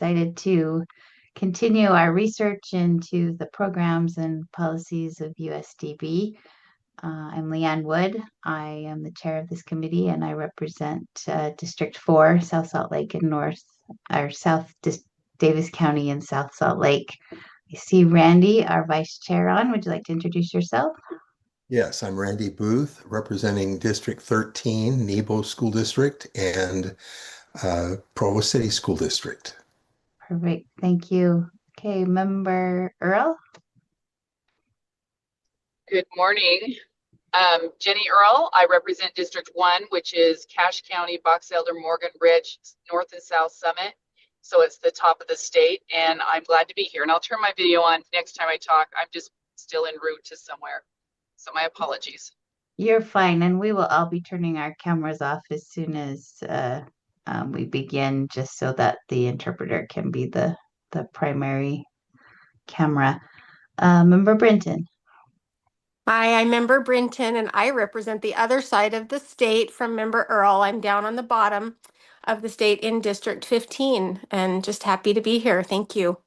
excited to continue our research into the programs and policies of USDB. I'm Leanne Wood. I am the chair of this committee, and I represent District 4, South Salt Lake and Davis County and South Salt Lake. I see Randy, our vice chair, on. Would you like to introduce yourself? Yes, I'm Randy Booth, representing District 13, Nebo School District, and Provo City School District. Perfect. Thank you. Okay, Member Earl. Good morning. Jenny Earl. I represent District 1, which is Cache County, Box Elder, Morgan Ridge, North and South Summit. So it's the top of the state, and I'm glad to be here. And I'll turn my video on next time I talk. I'm just still en route to somewhere. So my apologies. You're fine, and we will all be turning our cameras off as soon as we begin, just so that the interpreter can be the primary camera. Member Brenton. Hi, I'm Member Brinton, and I represent the other side of the state from Member Earl. I'm down on the bottom of the state in District 15, and just happy to be here. Thank you.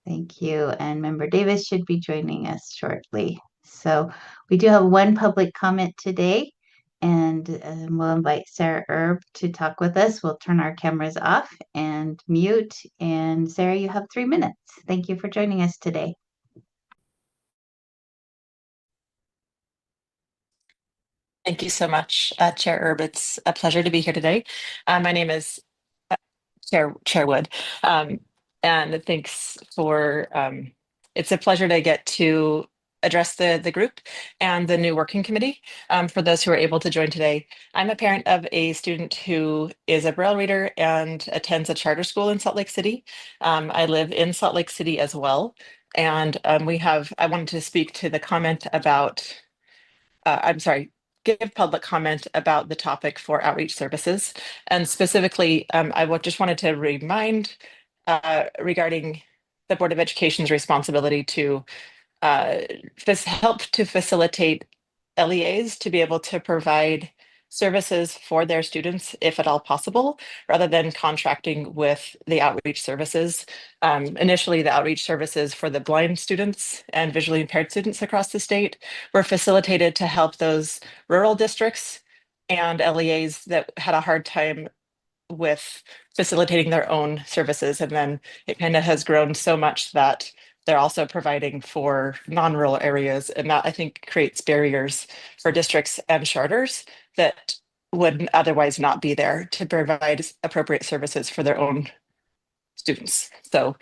Thank you. And Member Davis should be joining us shortly. So we do have one public comment today, and we'll invite Sarah Erb to talk with us. We'll turn our cameras off and mute. And Sarah, you have 3 minutes. Thank you for joining us today. Thank you so much, Chair Erb. It's a pleasure to be here today. My name is Chair Wood, and thanks for, it's a pleasure to get to address the group and the new working committee. For those who are able to join today, I'm a parent of a student who is a Braille reader and attends a charter school in Salt Lake City. I live in Salt Lake City as well. And I wanted to speak to the comment about, give public comment about the topic for outreach services. And specifically, just wanted to remind regarding the Board of Education's responsibility to help to facilitate LEAs to be able to provide services for their students, if at all possible, rather than contracting with the outreach services. Initially, the outreach services for the blind students and visually impaired students across the state were facilitated to help those rural districts and LEAs that had a hard time with facilitating their own services. And then it kind of has grown so much that they're also providing for non-rural areas. And that, I think, creates barriers for districts and charters that would otherwise not be there to provide appropriate services for their own students. So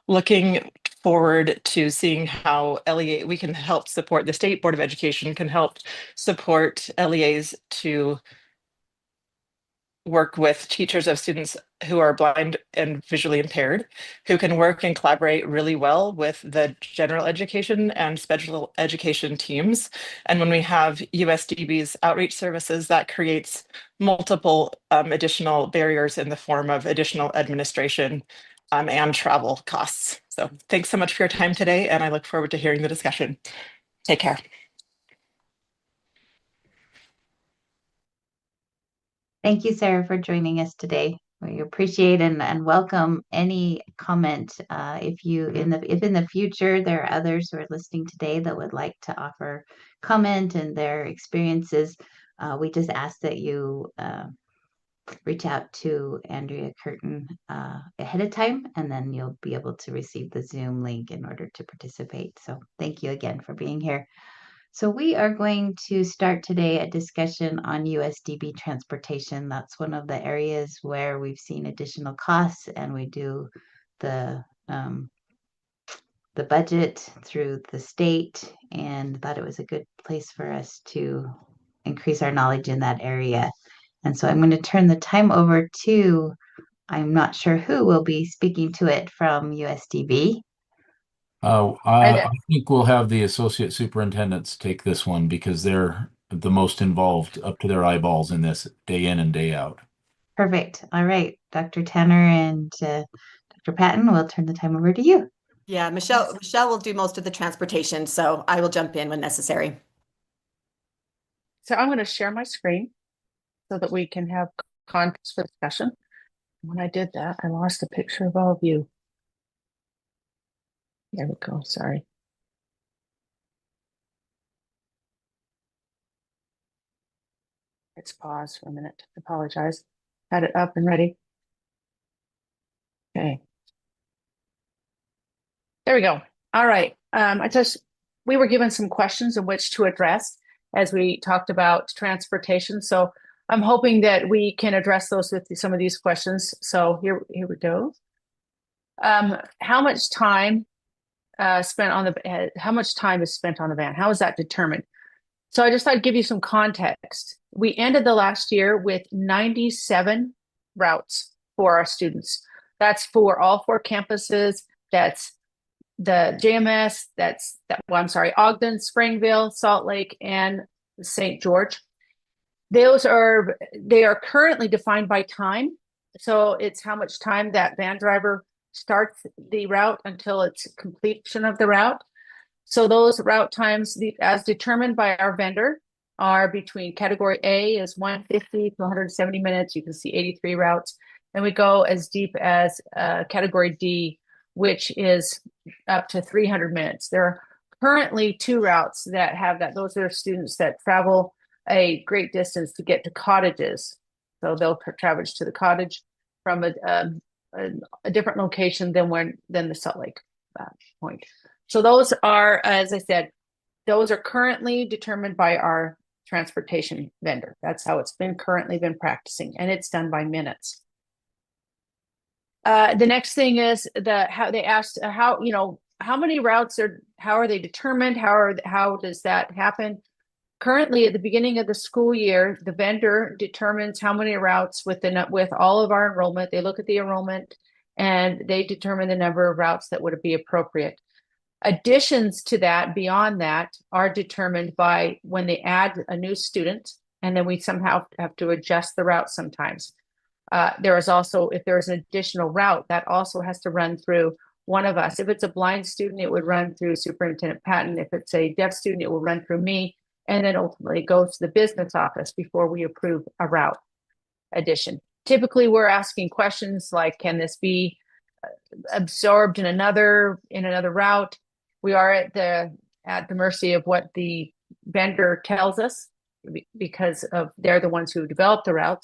looking forward to seeing how we can help support, the State Board of Education can help support LEAs to work with teachers of students who are blind and visually impaired, who can work and collaborate really well with the general education and special education teams. And when we have USDB's outreach services, that creates multiple additional barriers in the form of additional administration and travel costs. So thanks so much for your time today, and I look forward to hearing the discussion. Take care. Thank you, Sarah, for joining us today. We appreciate and welcome any comment. If in the future there are others who are listening today that would like to offer comment and their experiences, we just ask that you reach out to Andrea Curtin ahead of time, and then you'll be able to receive the Zoom link in order to participate. So thank you again for being here. So we are going to start today a discussion on USDB transportation. That's one of the areas where we've seen additional costs, and we do the budget through the state, and thought it was a good place for us to increase our knowledge in that area. And so I'm going to turn the time over to, I'm not sure who will be speaking to it from USDB. I think we'll have the associate superintendents take this one because they're the most involved, up to their eyeballs in this day in and day out. Perfect. All right, Dr. Tanner and Dr. Patton, we'll turn the time over to you. Yeah, Michelle will do most of the transportation, so I will jump in when necessary. So I'm going to share my screen so that we can have context for discussion. When I did that, I lost a picture of all of you. There we go. Sorry. Let's pause for a minute. I apologize. Had it up and ready. Okay. There we go. All right. We were given some questions in which to address as we talked about transportation. So I'm hoping that we can address those with some of these questions. So here we go. How much time how much time is spent on the van? How is that determined? So I just thought I'd give you some context. We ended the last year with 97 routes for our students. That's for all 4 campuses. That's the JMS, Ogden, Springville, Salt Lake, and St. George. They are currently defined by time. So it's how much time that van driver starts the route until it's completion of the route. So those route times, as determined by our vendor, are between category A is 150 to 170 minutes. You can see 83 routes. And we go as deep as category D, which is up to 300 minutes. There are currently 2 routes that have that. Those are students that travel a great distance to get to cottages. So they'll travel to the cottage from a different location than the Salt Lake point. So those are, as I said, those are currently determined by our transportation vendor. That's how it's currently been practicing, and it's done by minutes. The next thing is how they asked how many routes how are they determined? How does that happen? Currently, at the beginning of the school year, the vendor determines how many routes with all of our enrollment. They look at the enrollment and they determine the number of routes that would be appropriate. Additions to that, beyond that, are determined by when they add a new student, and then we somehow have to adjust the route sometimes. There is also, if there is an additional route, that also has to run through one of us. If it's a blind student, it would run through Superintendent Patton. If it's a deaf student, it will run through me, and then ultimately goes to the business office before we approve a route addition. Typically, we're asking questions like, can this be absorbed in another route? We are at the mercy of what the vendor tells us because they're the ones who developed the route.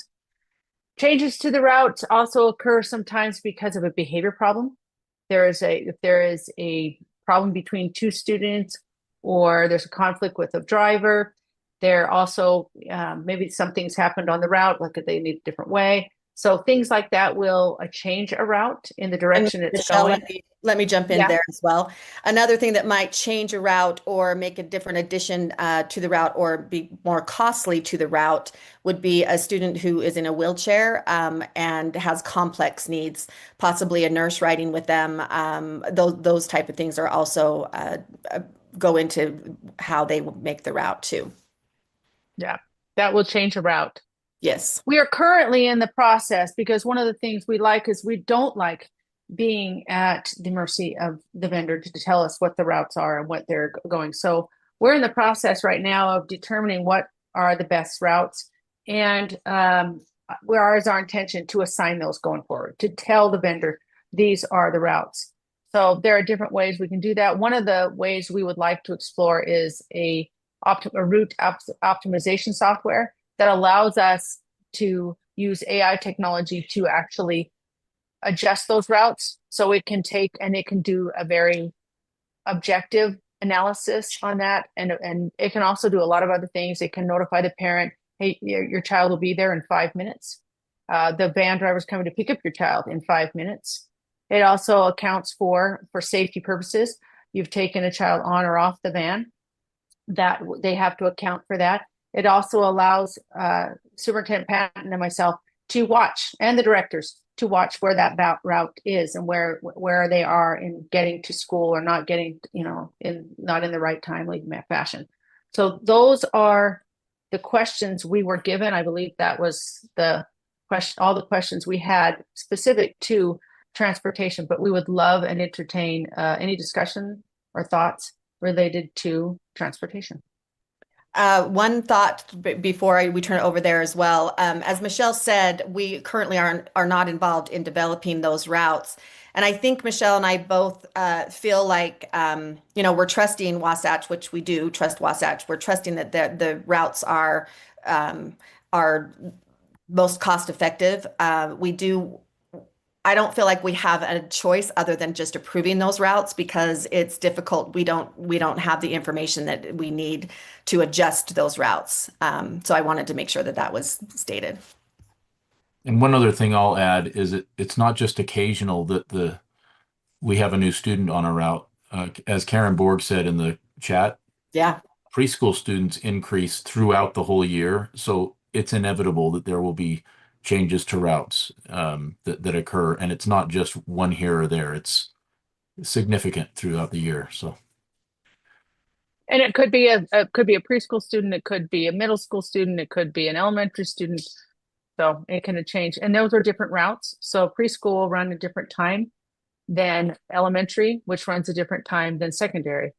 Changes to the route also occur sometimes because of a behavior problem. If there is a problem between 2 students, or there's a conflict with a driver, there also maybe something's happened on the route, like they need a different way. So things like that will change a route in the direction it's Michelle, going. let me jump in there as well. Another thing that might change a route or make a different addition to the route or be more costly to the route would be a student who is in a wheelchair and has complex needs, possibly a nurse riding with them. Those type of things are also go into how they make the route too. Yeah, that will change a route. Yes. We are currently in the process because one of the things we like is we don't like being at the mercy of the vendor to tell us what the routes are and what they're going. So we're in the process right now of determining what are the best routes, and where is our intention to assign those going forward, to tell the vendor these are the routes. So there are different ways we can do that. One of the ways we would like to explore is a route optimization software that allows us to use AI technology to actually adjust those routes. So it can do a very objective analysis on that. And it can also do a lot of other things. It can notify the parent, hey, your child will be there in 5 minutes. The van driver's coming to pick up your child in 5 minutes. It also accounts for safety purposes. You've taken a child on or off the van, that they have to account for that. It also allows Superintendent Patton and myself to watch, and the directors to watch where that route is and where they are in getting to school or not getting, not in the right timely fashion. So those are the questions we were given. I believe that was all the questions we had specific to transportation, but we would love and entertain any discussion or thoughts related to transportation. One thought before we turn it over there as well. As Michelle said, we currently are not involved in developing those routes. And I think Michelle and I both feel like, we're trusting Wasatch, which we do trust Wasatch. We're trusting that the routes are most cost effective. I don't feel like we have a choice other than just approving those routes because it's difficult. We don't have the information that we need to adjust those routes. So I wanted to make sure that that was stated. And one other thing I'll add is it's not just occasional that we have a new student on a route. As Karen Borg said in the chat, Yeah. preschool students increase throughout the whole year. So it's inevitable that there will be changes to routes that occur. And it's not just one here or there. It's significant throughout the year. So. And it could be a preschool student, it could be a middle school student, it could be an elementary student. So it can change. And those are different routes. So preschool will run a different time than elementary, which runs a different time than secondary.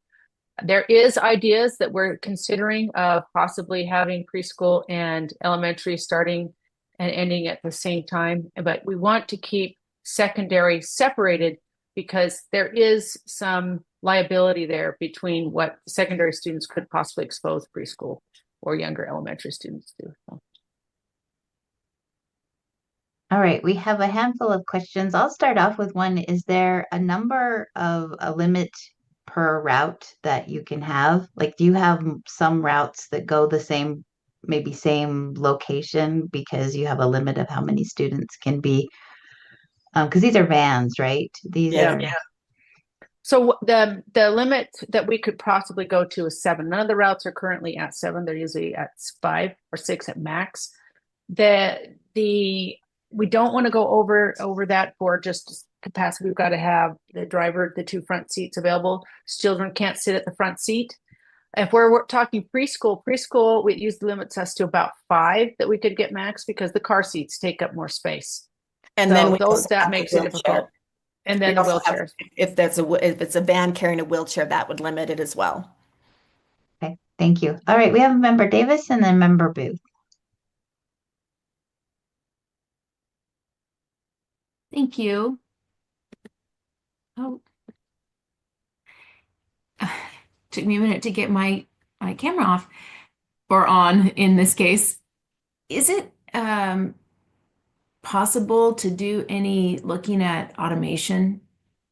There is ideas that we're considering of possibly having preschool and elementary starting and ending at the same time, but we want to keep secondary separated because there is some liability there between what secondary students could possibly expose preschool or younger elementary students to. So. All right, we have a handful of questions. I'll start off with one. Is there a limit per route that you can have? Like, do you have some routes that go the same, maybe same location because you have a limit of how many students can be? Because these are vans, right? These Yeah. are. Yeah. So the limit that we could possibly go to is 7. None of the routes are currently at 7. They're usually at 5 or 6 at max. We don't want to go over that for just capacity. We've got to have the driver, the 2 front seats available. Children can't sit at the front seat. If we're talking preschool, it usually limits us to about 5 that we could get max because the car seats take up more space. And so then that makes it difficult. And then the wheelchairs. If it's a van carrying a wheelchair, that would limit it as well. Okay, thank you. All right, we have Member Davis and then Member Booth. Thank you. Oh, took me a minute to get my camera off or on in this case. Is it possible to do any looking at automation?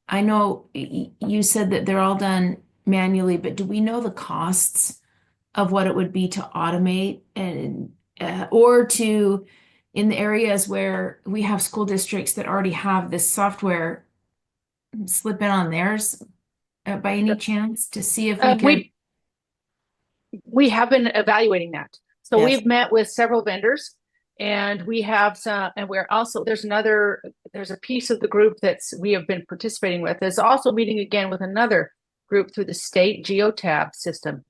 I know you said that they're all done manually, but do we know the costs of what it would be to automate and or to in the areas where we have school districts that already have this software, slip in on theirs by any chance to see if we could? We have been evaluating that. So Yes. we've met with several vendors and we have some, and we're also, there's a piece of the group we have been participating with is also meeting again with another group through the state geotab system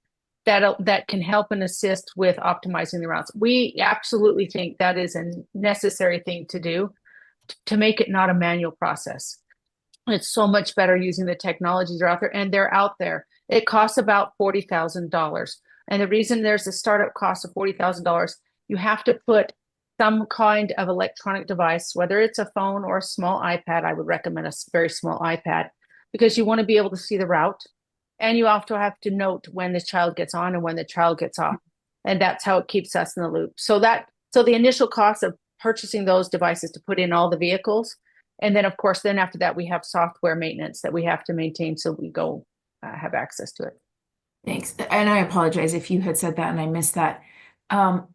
that can help and assist with optimizing the routes. We absolutely think that is a necessary thing to do to make it not a manual process. It's so much better using the technologies that are out there, and they're out there. It costs about $40,000. And the reason there's a startup cost of $40,000, you have to put some kind of electronic device, whether it's a phone or a small iPad. I would recommend a very small iPad because you want to be able to see the route. And you also have to note when the child gets on and when the child gets off. And that's how it keeps us in the loop. So the initial cost of purchasing those devices to put in all the vehicles. And then, of course, then after that, we have software maintenance that we have to maintain so we go have access to it. Thanks. And I apologize if you had said that and I missed that. And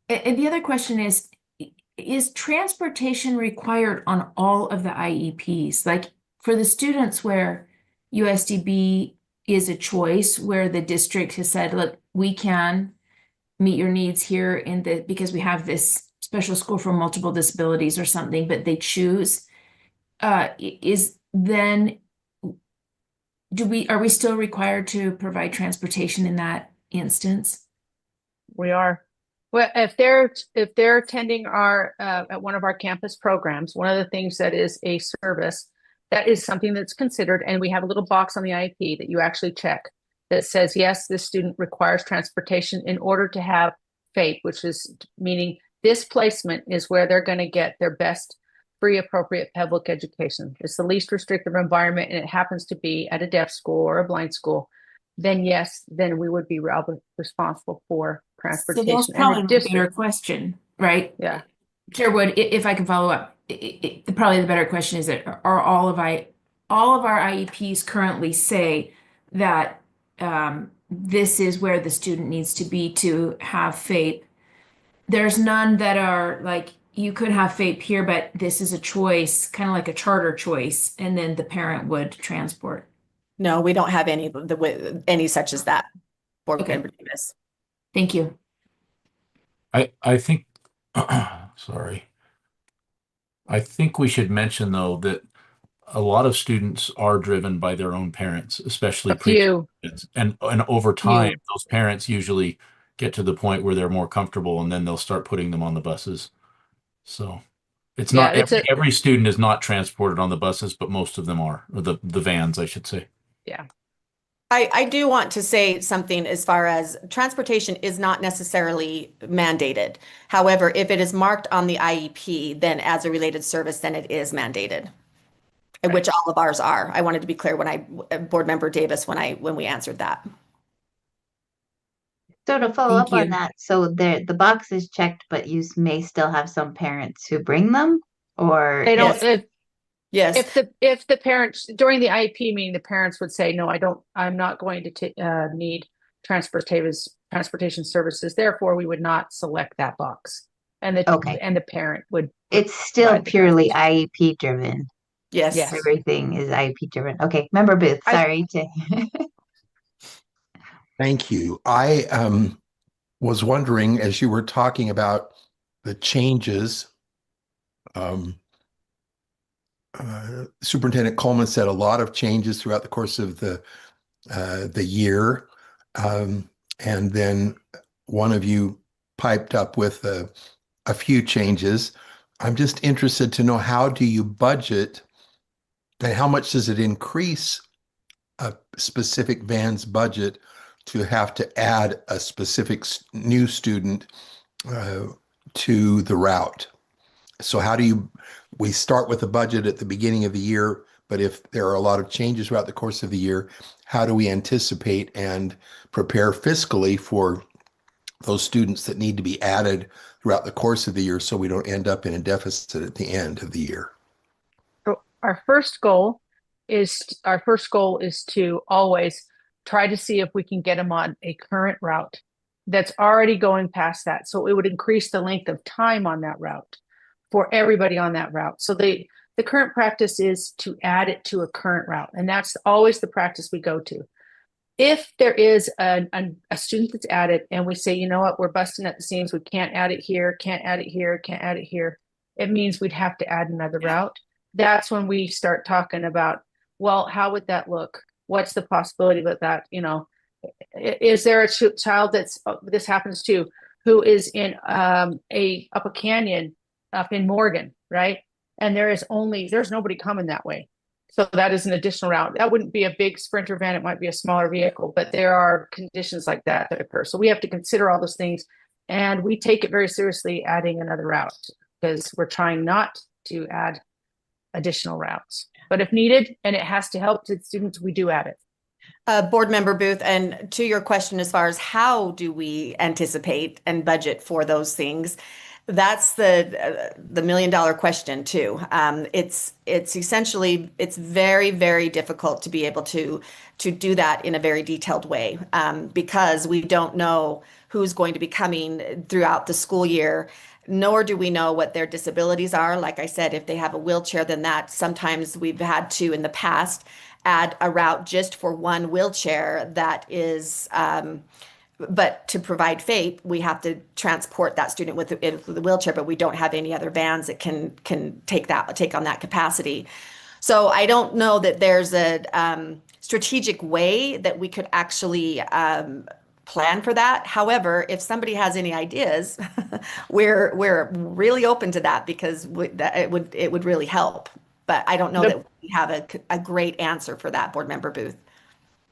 the other question is transportation required on all of the IEPs? Like for the students where USDB is a choice, where the district has said, look, we can meet your needs here because we have this special school for multiple disabilities or something, but they choose, are we still required to provide transportation in that instance? We are. Well, if they're attending our at one of our campus programs, one of the things that is a service, that is something that's considered, and we have a little box on the IEP that you actually check that says, yes, this student requires transportation in order to have FAPE, which is meaning this placement is where they're going to get their best free appropriate public education. It's the least restrictive environment, and it happens to be at a deaf school or a blind school. Then yes, then we would be responsible for So transportation. that's And probably the the bigger district, question, right? yeah. Sherwood, if I can follow up, probably the better question is that are all of our IEPs currently say that this is where the student needs to be to have FAPE. There's none that are like you could have FAPE here, but this is a choice, kind of like a charter choice, and then the parent would transport. No, we don't have any such as that, Board Okay. Member Davis. Thank you. I think, sorry. I think we should mention though that a lot of students are driven by their own parents, especially A few. kids. And over time, Few. those parents usually get to the point where they're more comfortable and then they'll start putting them on the buses. So it's Yeah, not every student is not transported on the buses, but most of them are, or the vans, I should say. Yeah. I do want to say something as far as transportation is not necessarily mandated. However, if it is marked on the IEP, then as a related service, then it is mandated, which all of ours are. I wanted to be clear Board Member Davis, when we answered that. So to follow Thank up on you. that, so the box is checked, but you may still have some parents who bring them, or They don't, Yes. if the parents during the IEP meeting, the parents would say, no, I'm not going to need transportation services. Therefore, we would not select that box. And Okay. the parent would. It's still provide the purely transportation. IEP driven. Yes. Yes. Everything is IEP driven. Okay, Member Booth, sorry to. Thank you. I was wondering, as you were talking about the changes, Superintendent Coleman said a lot of changes throughout the course of the year, and then one of you piped up with a few changes. I'm just interested to know, how do you budget, and how much does it increase a specific van's budget to have to add a specific new student to the route? So how do we start with a budget at the beginning of the year, but if there are a lot of changes throughout the course of the year, how do we anticipate and prepare fiscally for those students that need to be added throughout the course of the year so we don't end up in a deficit at the end of the year? So our first goal is to always try to see if we can get them on a current route that's already going past that. So it would increase the length of time on that route for everybody on that route. So the current practice is to add it to a current route. And that's always the practice we go to. If there is a student that's added and we say, you know what, we're busting at the seams, we can't add it here, can't add it here, can't add it here, it means we'd have to add another route. That's when we start talking about, well, how would that look? What's the possibility with that? You know, is there a child this happens to, who is in up a canyon up in Morgan, right? And there's nobody coming that way. So that is an additional route. That wouldn't be a big Sprinter van. It might be a smaller vehicle, but there are conditions like that occur. So we have to consider all those things, and we take it very seriously adding another route, because we're trying not to add additional routes. But if needed, and it has to help the students, we do add it. Board Member Booth, and to your question as far as how do we anticipate and budget for those things, that's the $1 million question too. It's essentially, it's very, very difficult to be able to do that in a very detailed way, because we don't know who's going to be coming throughout the school year, nor do we know what their disabilities are. Like I said, if they have a wheelchair, then that sometimes we've had to in the past add a route just for one wheelchair that is, but to provide FAPE, we have to transport that student with the wheelchair, but we don't have any other vans that can take on that capacity. So I don't know that there's a strategic way that we could actually plan for that. However, if somebody has any ideas, we're really open to that, because it would really help. But I don't know that we have a great answer for that, Board Member Booth.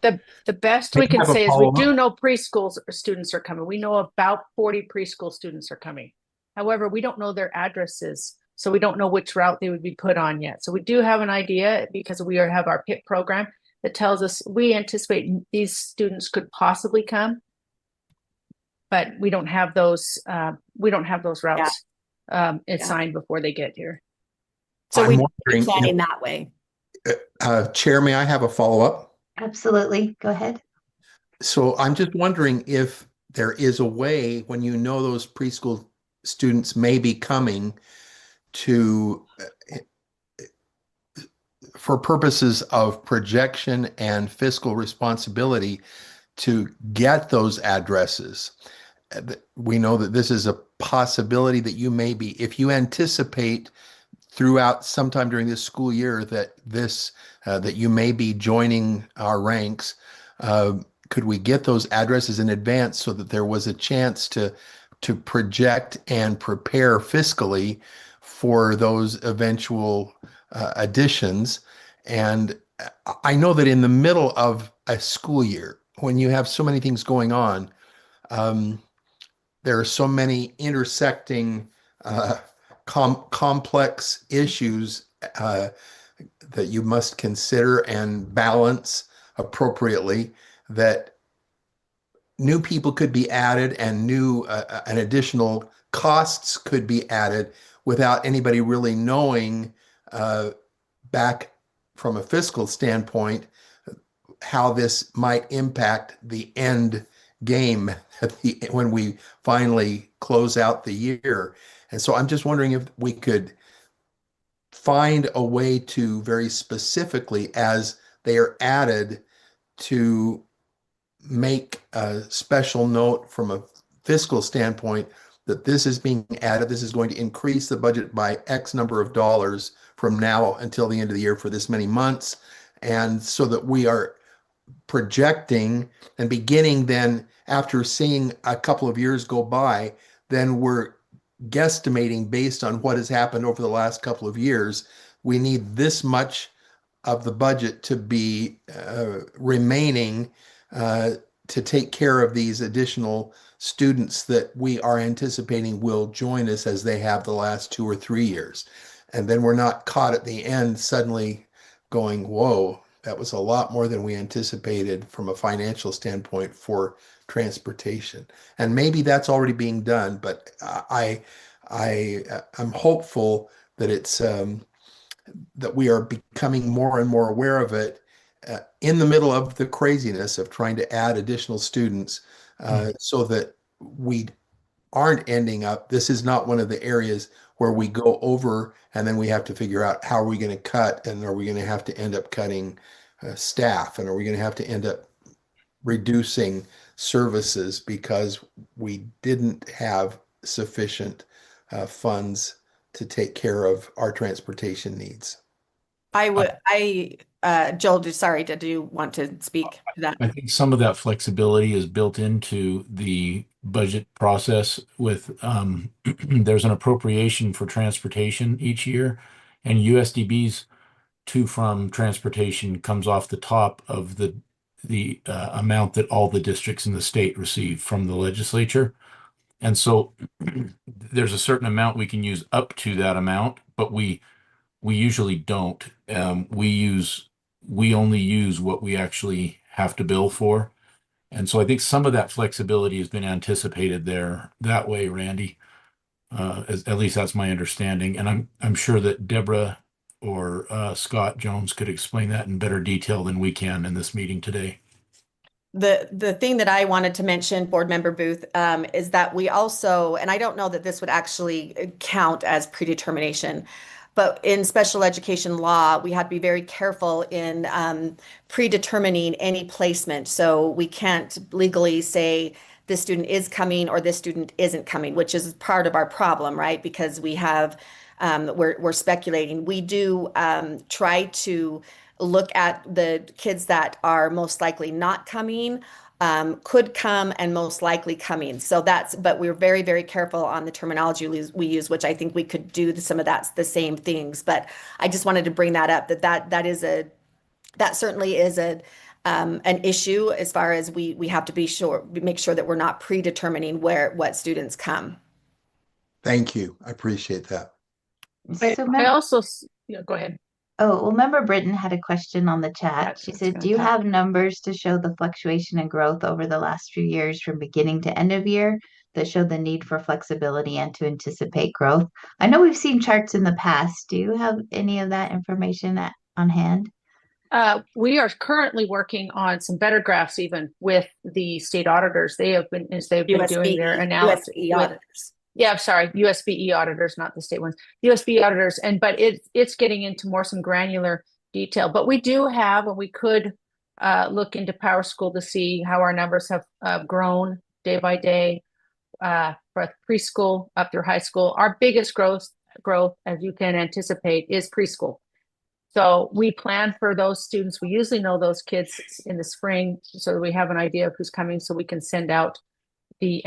The best May we I can have a say is we follow-up? do know preschool students are coming. We know about 40 preschool students are coming. However, we don't know their addresses, so we don't know which route they would be put on yet. So we do have an idea because have our PIP program that tells us we anticipate these students could possibly come, but we don't have those routes assigned before they get here. So I'm we wondering planning that way. Chair, may I have a follow-up? Absolutely. Go ahead. So I'm just wondering if there is a way, when you know those preschool students may be coming, to, for purposes of projection and fiscal responsibility, to get those addresses. We know that this is a possibility that you may be, if you anticipate throughout sometime during this school year that that you may be joining our ranks, could we get those addresses in advance so that there was a chance to project and prepare fiscally for those eventual additions? And I know that in the middle of a school year, when you have so many things going on, um, there are so many intersecting uh, complex issues that you must consider and balance appropriately, that new people could be added and new and additional costs could be added without anybody really knowing, uh, back from a fiscal standpoint, how this might impact the end game when we finally close out the year. And so I'm just wondering if we could find a way to very specifically, as they are added, to make a special note from a fiscal standpoint that this is being added, this is going to increase the budget by X number of dollars from now until the end of the year for this many months. And so that we are projecting and beginning, then after seeing a couple of years go by, then we're guesstimating based on what has happened over the last couple of years. We need this much of the budget to be remaining to take care of these additional students that we are anticipating will join us as they have the last 2 or 3 years. And then we're not caught at the end suddenly going, whoa, that was a lot more than we anticipated from a financial standpoint for transportation. And maybe that's already being done, but I'm hopeful that it's that we are becoming more and more aware of it in the middle of the craziness of trying to add additional students, so that we aren't ending up. This is not one of the areas where we go over and then we have to figure out how are we going to cut, and are we going to have to end up cutting staff, and are we going to have to end up reducing services because we didn't have sufficient funds to take care of our transportation needs. Joel, sorry, did you want to speak to that? I think some of that flexibility is built into the budget process with there's an appropriation for transportation each year, and USDB's to from transportation comes off the top of the amount that all the districts in the state receive from the legislature. And so there's a certain amount we can use up to that amount, but we usually don't. We only use what we actually have to bill for. And so I think some of that flexibility has been anticipated there that way, Randy. At least that's my understanding. And I'm sure that Deborah or Scott Jones could explain that in better detail than we can in this meeting today. The thing that I wanted to mention, Board Member Booth, is that we also, and I don't know that this would actually count as predetermination, but in special education law, we have to be very careful in predetermining any placement. So we can't legally say this student is coming or this student isn't coming, which is part of our problem, right? Because we have, we're speculating. We do try to look at the kids that are most likely not coming, could come, and most likely coming. So but we're very, very careful on the terminology we use, which I think we could do some of the same things. But I just wanted to bring that up, that certainly is an issue as far as we have to make sure that we're not predetermining what students come. Thank you. I appreciate that. So, I also, yeah, go ahead. oh, well, Member Britton had a question on the chat. She said, do you have numbers to show the fluctuation in growth over the last few years from beginning to end of year that show the need for flexibility and to anticipate growth? I know we've seen charts in the past. Do you have any of that information on hand? We are currently working on some better graphs, even with the state auditors. They've been doing their analysis. USDB auditors. Yeah, I'm sorry, USBE auditors, not the state ones. USBE auditors, but it's getting into some granular detail. But we do have, and we could look into PowerSchool to see how our numbers have grown day by day for preschool up through high school. Our biggest growth, as you can anticipate, is preschool. So we plan for those students. We usually know those kids in the spring, so that we have an idea of who's coming, so we can send out the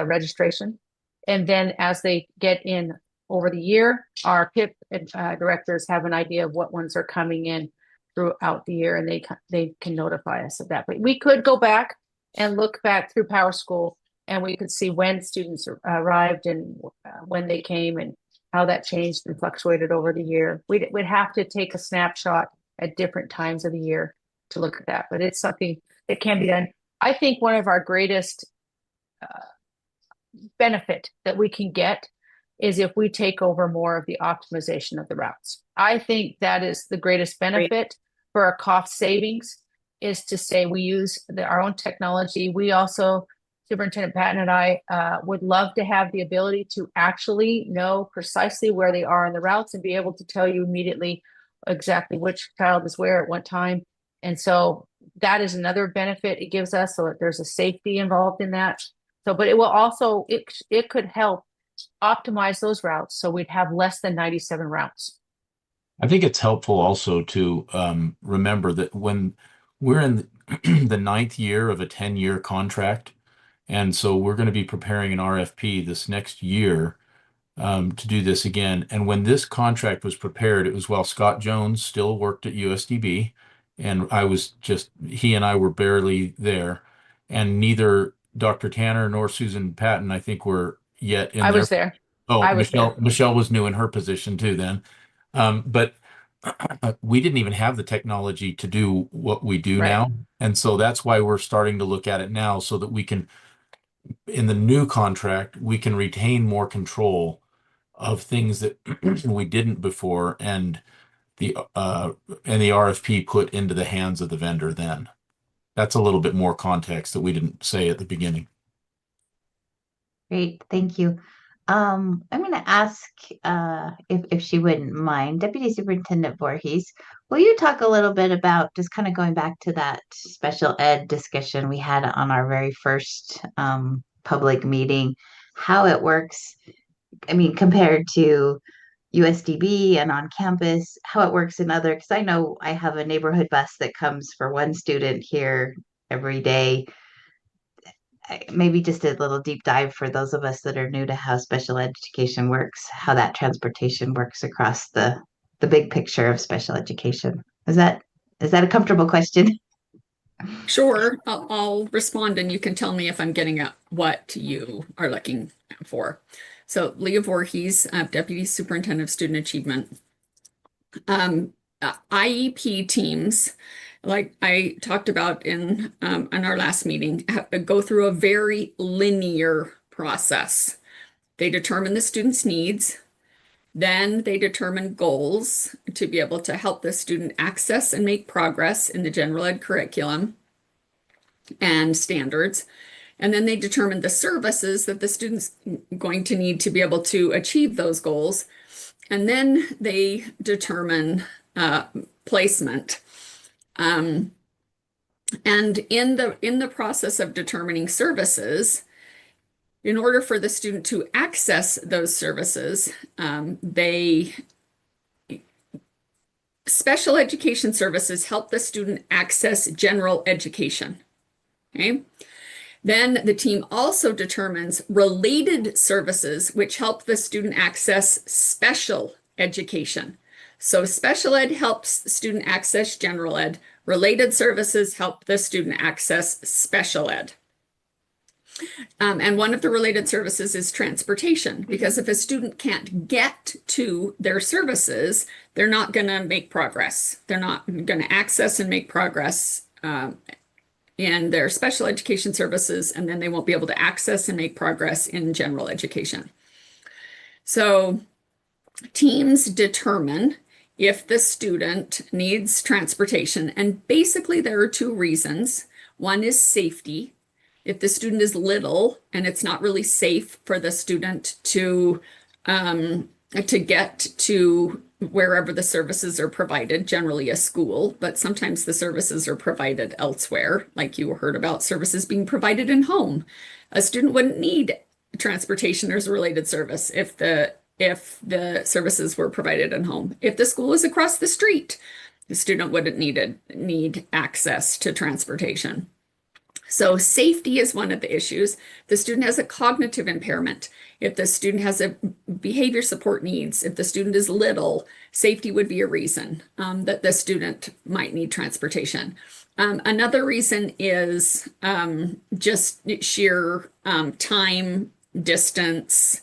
registration. And then as they get in over the year, our PIP directors have an idea of what ones are coming in throughout the year, and they can notify us of that. But we could go back and look back through PowerSchool, and we could see when students arrived and when they came and how that changed and fluctuated over the year. We'd have to take a snapshot at different times of the year to look at that, but it's something that can be done. I think one of our greatest benefit that we can get is if we take over more of the optimization of the routes. I think that is the greatest benefit for our cost savings, is to say we use our own technology. We also, Superintendent Patton and I, would love to have the ability to actually know precisely where they are in the routes and be able to tell you immediately exactly which child is where at what time. And so that is another benefit it gives us, so that there's a safety involved in that. So, but it will also, it could help optimize those routes, so we'd have less than 97 routes. I think it's helpful also to remember that when we're in the ninth year of a 10-year contract, and so we're going to be preparing an RFP this next year to do this again. And when this contract was prepared, it was while Scott Jones still worked at USDB, and he and I were barely there, and neither Dr. Tanner nor Susan Patton, I think, were yet in there. I was there. Oh, Michelle was new in her position too then. But we didn't even have the technology to do what we do now. And so that's why we're starting to look at it now, so that we can, in the new contract, we can retain more control of things that we didn't before, and the RFP put into the hands of the vendor then. That's a little bit more context that we didn't say at the beginning. Great, thank you. I'm going to ask if she wouldn't mind, Deputy Superintendent Voorhees, will you talk a little bit about, just kind of going back to that special ed discussion we had on our very first public meeting, how it works, I mean, compared to USDB and on campus, how it works in other, because I know I have a neighborhood bus that comes for one student here every day. Maybe just a little deep dive for those of us that are new to how special education works, how that transportation works across the big picture of special education. Is that a comfortable question? Sure, I'll respond, and you can tell me if I'm getting at what you are looking for. So, Leah Voorhees, Deputy Superintendent of Student Achievement. IEP teams, like I talked about in our last meeting, go through a very linear process. They determine the student's needs, then they determine goals to be able to help the student access and make progress in the general ed curriculum and standards. And then they determine the services that the student's going to need to be able to achieve those goals. And then they determine placement. And in the process of determining services, in order for the student to access those services, special education services help the student access general education. Okay. Then the team also determines related services which help the student access special education. So special ed helps student access general ed. Related services help the student access special ed. And one of the related services is transportation, because if a student can't get to their services, they're not going to make progress. They're not going to access and make progress in their special education services, and then they won't be able to access and make progress in general education. So teams determine if the student needs transportation, and basically there are two reasons. One is safety. If the student is little and it's not really safe for the student to get to wherever the services are provided, generally a school, but sometimes the services are provided elsewhere, like you heard about services being provided in home. A student wouldn't need transportation as a related service if the services were provided in home. If the school is across the street, the student wouldn't need access to transportation. So safety is one of the issues. The student has a cognitive impairment. If the student has a behavior support needs, if the student is little, safety would be a reason that the student might need transportation. Another reason is just sheer time, distance,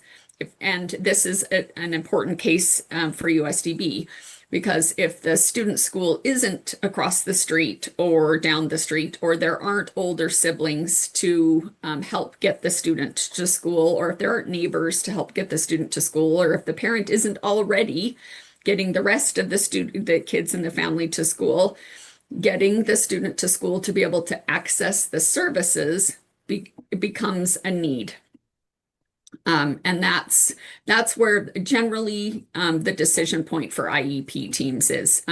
and this is an important case for USDB. Because if the student school isn't across the street or down the street, or there aren't older siblings to help get the student to school, or if there aren't neighbors to help get the student to school, or if the parent isn't already getting the rest of the kids in the family to school, getting the student to school to be able to access the services becomes a need. And that's where generally the decision point for IEP teams is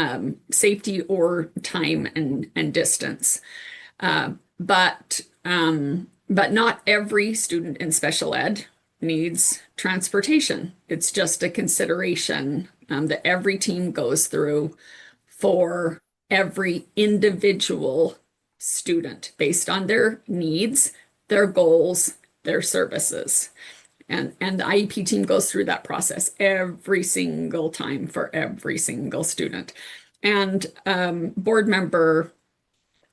safety or time and distance. But not every student in special ed needs transportation. It's just a consideration that every team goes through for every individual student based on their needs, their goals, their services. And the IEP team goes through that process every single time for every single student. And board member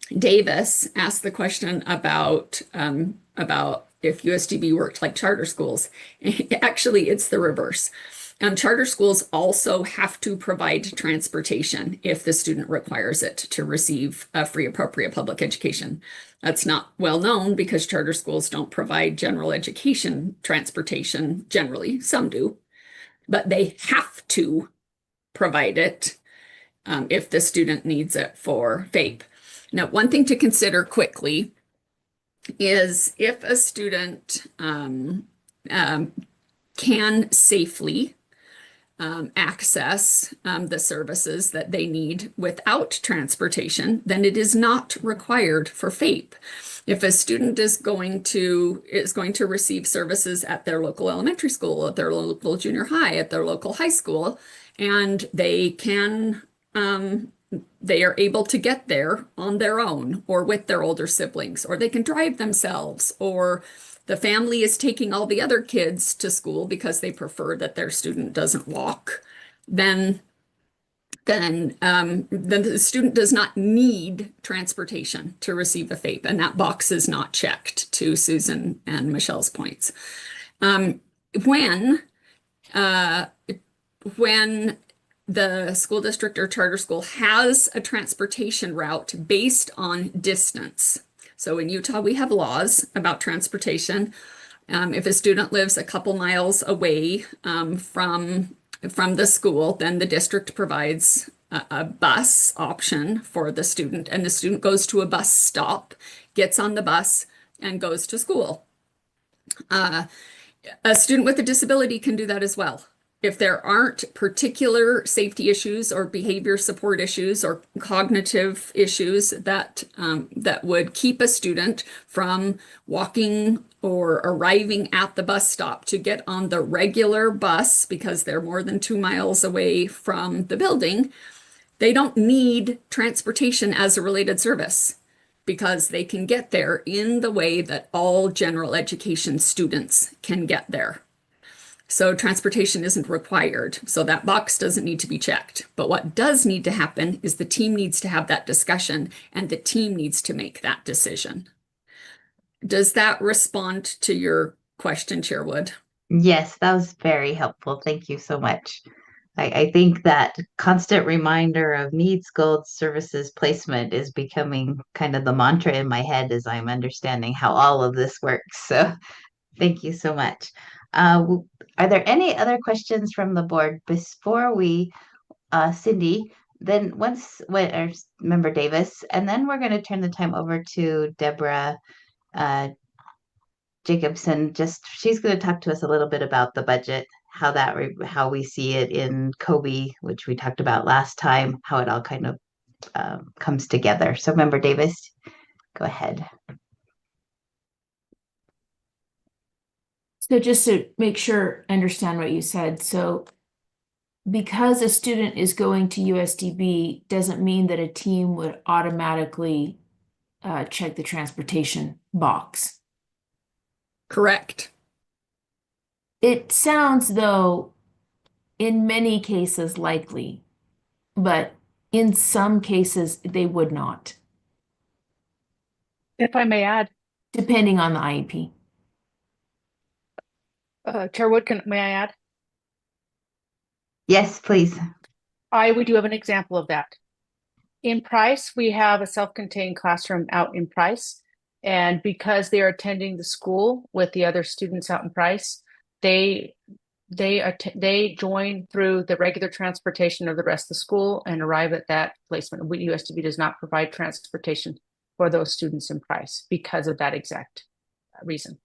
Davis asked the question about if USDB worked like charter schools. Actually, it's the reverse. Charter schools also have to provide transportation if the student requires it to receive a free appropriate public education. That's not well known because charter schools don't provide general education transportation generally. Some do, but they have to provide it if the student needs it for FAPE. Now, one thing to consider quickly is if a student can safely access the services that they need without transportation, then it is not required for FAPE. If a student is going to receive services at their local elementary school, at their local junior high, at their local high school, and they are able to get there on their own or with their older siblings, or they can drive themselves, or the family is taking all the other kids to school because they prefer that their student doesn't walk, then the student does not need transportation to receive a FAPE, and that box is not checked, to Susan and Michelle's points. When the school district or charter school has a transportation route based on distance. So in Utah, we have laws about transportation. If a student lives a couple miles away from the school, then the district provides a bus option for the student, and the student goes to a bus stop, gets on the bus, and goes to school. A student with a disability can do that as well. If there aren't particular safety issues or behavior support issues or cognitive issues that would keep a student from walking or arriving at the bus stop to get on the regular bus because they're more than 2 miles away from the building, they don't need transportation as a related service because they can get there in the way that all general education students can get there. So transportation isn't required. So that box doesn't need to be checked. But what does need to happen is the team needs to have that discussion and the team needs to make that decision. Does that respond to your question, Chairwood? Yes, that was very helpful. Thank you so much. I think that constant reminder of needs, goals, services, placement is becoming kind of the mantra in my head as I'm understanding how all of this works. So thank you so much. Are there any other questions from the board before we, Cindy, then or Member Davis, and then we're going to turn the time over to Deborah uh, Jacobson. Just she's going to talk to us a little bit about the budget, how we see it in Kobe, which we talked about last time, how it all kind of comes together. So, Member Davis, go ahead. So just to make sure I understand what you said, so because a student is going to USDB doesn't mean that a team would automatically check the transportation box. Correct. It sounds though, in many cases likely, but in some cases they would not, If I may add, depending on the IEP. Chairwood, may I add? Yes, please. We do have an example of that. In Price, we have a self-contained classroom out in Price. And because they are attending the school with the other students out in Price, they join through the regular transportation of the rest of the school and arrive at that placement. USDB does not provide transportation for those students in Price because of that exact reason.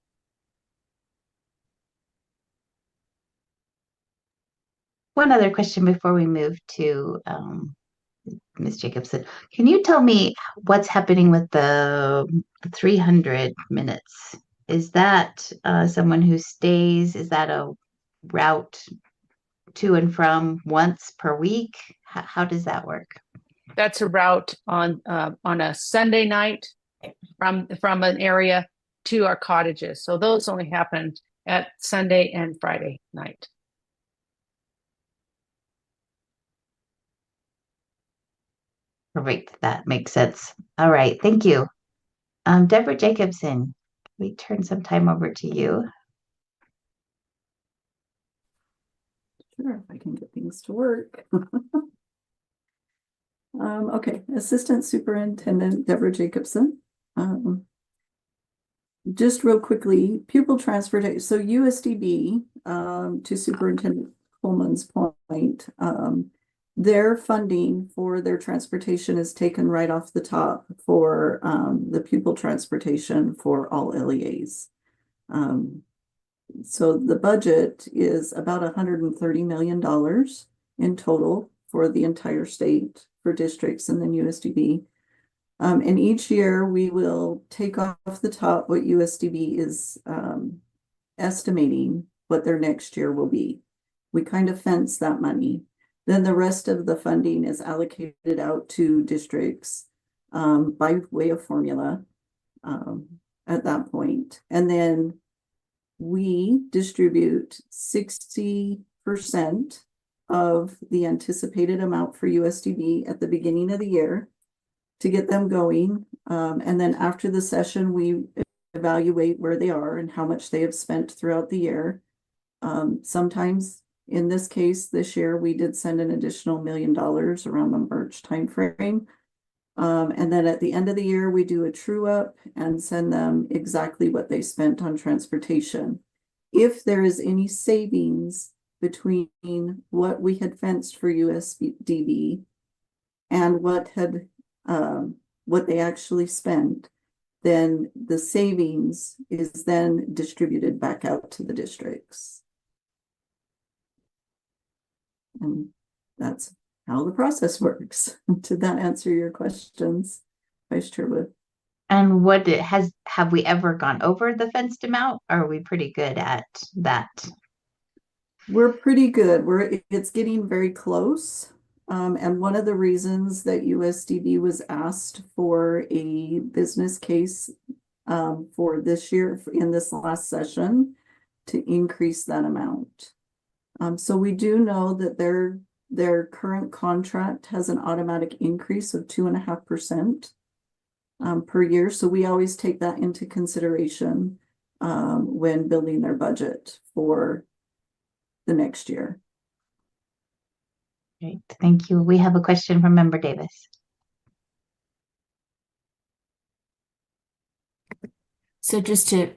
One other question before we move to Ms. Jacobson. Can you tell me what's happening with the 300 minutes? Is that someone who stays? Is that a route to and from once per week? How does that work? That's a route on a Sunday night from an area to our cottages. So those only happen at Sunday and Friday night. Perfect. That makes sense. All right. Thank you. Deborah Jacobson, we turn some time over to you. Sure, if I can get things to work. Okay, Assistant Superintendent Deborah Jacobson. Just real quickly, pupil transportation. So USDB, to Superintendent Coleman's point, their funding for their transportation is taken right off the top for the pupil transportation for all LEAs. So the budget is about $130 million in total for the entire state for districts and then USDB. And each year we will take off the top what USDB is estimating what their next year will be. We kind of fence that money. Then the rest of the funding is allocated out to districts by way of formula at that point. And then we distribute 60% of the anticipated amount for USDB at the beginning of the year to get them going. And then after the session, we evaluate where they are and how much they have spent throughout the year. Sometimes in this case, this year, we did send an additional $1 million around the March timeframe. And then at the end of the year, we do a true up and send them exactly what they spent on transportation. If there is any savings between what we had fenced for USDB and what they actually spent, then the savings is then distributed back out to the districts. And that's how the process works. Did that answer your questions, Vice Chair Wood? And have we ever gone over the fenced amount? Or are we pretty good at that? We're pretty good. It's getting very close. And one of the reasons that USDB was asked for a business case for this year in this last session to increase that amount. So we do know that their current contract has an automatic increase of 2.5% per year. So we always take that into consideration when building their budget for the next year. Great, thank you. We have a question from Member Davis. So just to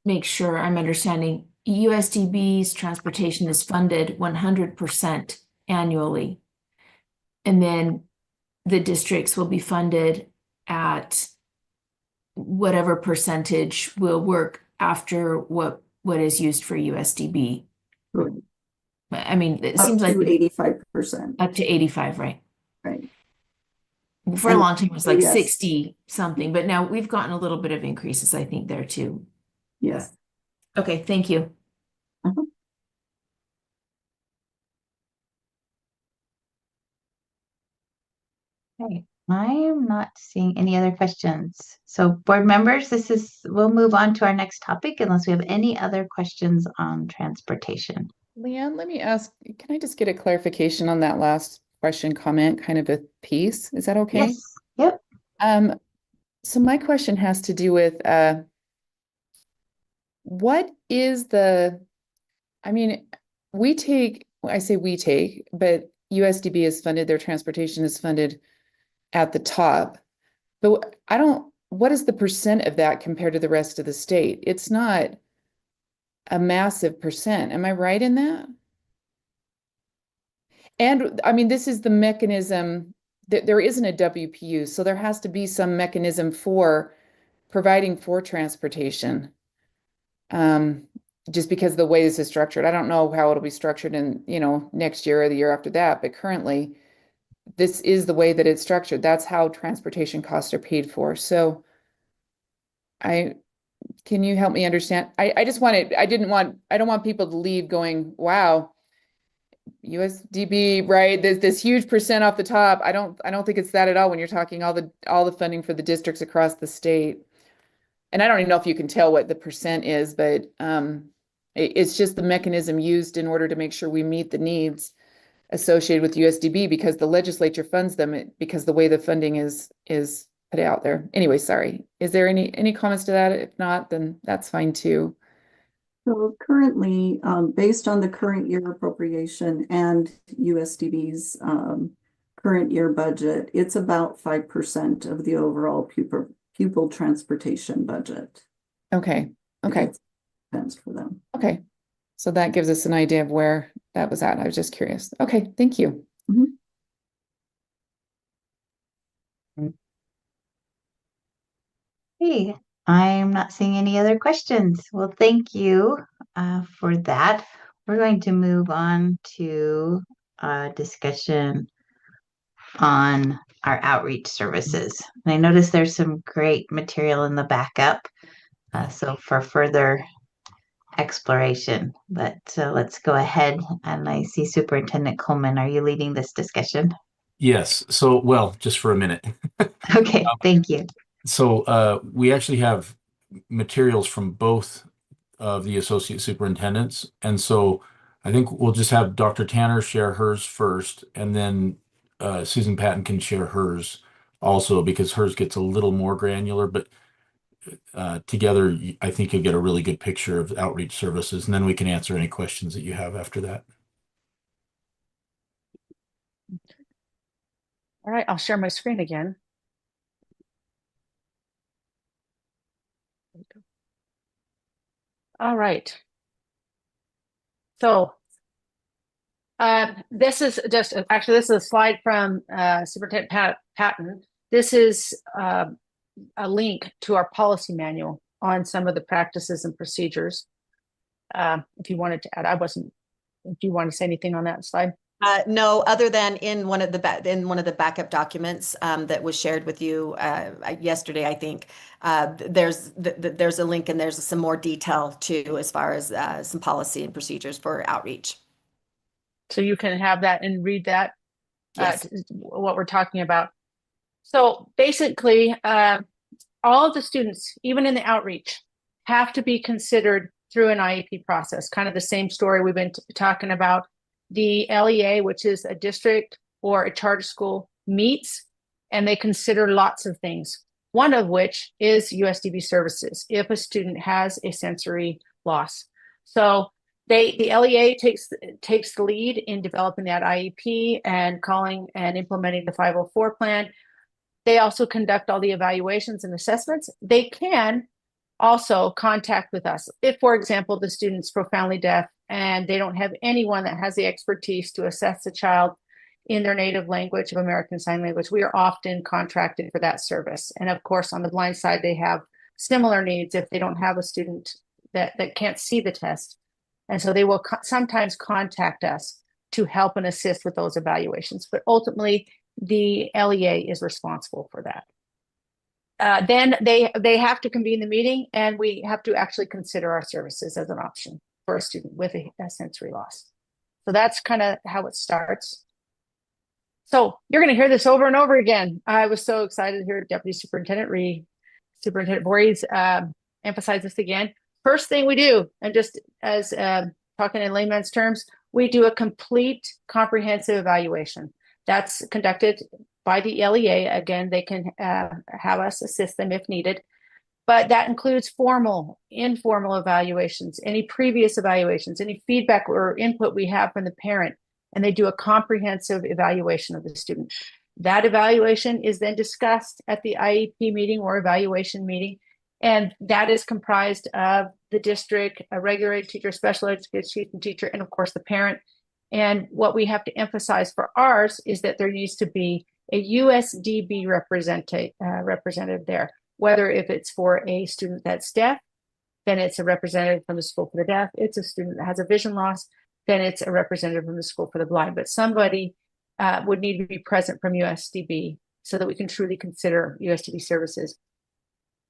make sure I'm understanding, USDB's transportation is funded 100% annually. And then the districts will be funded at whatever percentage will work after what is used for USDB. Right. I mean, it Up seems like to 85%. up to 85, right? Right. For a long time, it was like yes. 60 something, but now we've gotten a little bit of increases, I think, there too. Yes. Okay, thank you. Uh-huh. Okay, I am not seeing any other questions. So board members, we'll move on to our next topic unless we have any other questions on transportation. Leanne, let me ask, can I just get a clarification on that last question, comment, kind of a piece? Is that okay? Yes, yep. So my question has to do with what is I mean, I say we take, but USDB is funded, their transportation is funded at the top. But what is the percent of that compared to the rest of the state? It's not a massive percent. Am I right in that? And I mean, this is the mechanism that there isn't a WPU, so there has to be some mechanism for providing for transportation. Just because of the way this is structured. I don't know how it'll be structured in, next year or the year after that, but currently this is the way that it's structured. That's how transportation costs are paid for. So can you help me understand? I don't want people to leave going, wow, USDB, right? There's this huge percent off the top. I don't think it's that at all when you're talking all the funding for the districts across the state. And I don't even know if you can tell what the percent is, but it's just the mechanism used in order to make sure we meet the needs associated with USDB because the legislature funds them because the way the funding is put out there. Anyway, sorry. Is there any comments to that? If not, then that's fine too. So currently, based on the current year appropriation and USDB's current year budget, it's about 5% of the overall pupil transportation budget. Okay. Depends for them. Okay. So that gives us an idea of where that was at. I was just curious. Okay, thank you. Hey, I'm not seeing any other questions. Well, thank you for that. We're going to move on to a discussion on our outreach services. And I noticed there's some great material in the backup. So for further exploration, but let's go ahead. And I see Superintendent Coleman. Are you leading this discussion? Yes. So, well, just for a minute. Okay, thank you. So we actually have materials from both of the associate superintendents. And so I think we'll just have Dr. Tanner share hers first, and then Susan Patton can share hers also because hers gets a little more granular, but together, I think you'll get a really good picture of outreach services, and then we can answer any questions that you have after that. All right, I'll share my screen again. All right. So this is this is a slide from Superintendent Patton. This is a link to our policy manual on some of the practices and procedures. If you wanted to add, do you want to say anything on that slide? No, other than in one of the backup documents that was shared with you yesterday, I think there's a link and there's some more detail too as far as some policy and procedures for outreach. So you can have that and read that. Yes. What we're talking about. So basically, all of the students, even in the outreach, have to be considered through an IEP process. Kind of the same story we've been talking about. The LEA, which is a district or a charter school, meets and they consider lots of things. One of which is USDB services if a student has a sensory loss. So the LEA takes the lead in developing that IEP and calling and implementing the 504 plan. They also conduct all the evaluations and assessments. They can also contact with us if, for example, the student's profoundly deaf and they don't have anyone that has the expertise to assess the child in their native language of American Sign Language. We are often contracted for that service. And of course, on the blind side, they have similar needs if they don't have a student that can't see the test. And so they will sometimes contact us to help and assist with those evaluations. But ultimately, the LEA is responsible for that. Then they have to convene the meeting, and we have to actually consider our services as an option for a student with a sensory loss. So that's kind of how it starts. So you're going to hear this over and over again. I was so excited to hear Deputy Superintendent Voorhees emphasize this again. First thing we do, and just as talking in layman's terms, we do a complete comprehensive evaluation. That's conducted by the LEA. Again, they can have us assist them if needed. But that includes formal, informal evaluations, any previous evaluations, any feedback or input we have from the parent, and they do a comprehensive evaluation of the student. That evaluation is then discussed at the IEP meeting or evaluation meeting, and that is comprised of the district, a regular teacher, special education teacher, and of course the parent. And what we have to emphasize for ours is that there needs to be a USDB representative there, whether if it's for a student that's deaf, then it's a representative from the School for the Deaf. It's a student that has a vision loss, then it's a representative from the School for the Blind. But somebody would need to be present from USDB so that we can truly consider USDB services.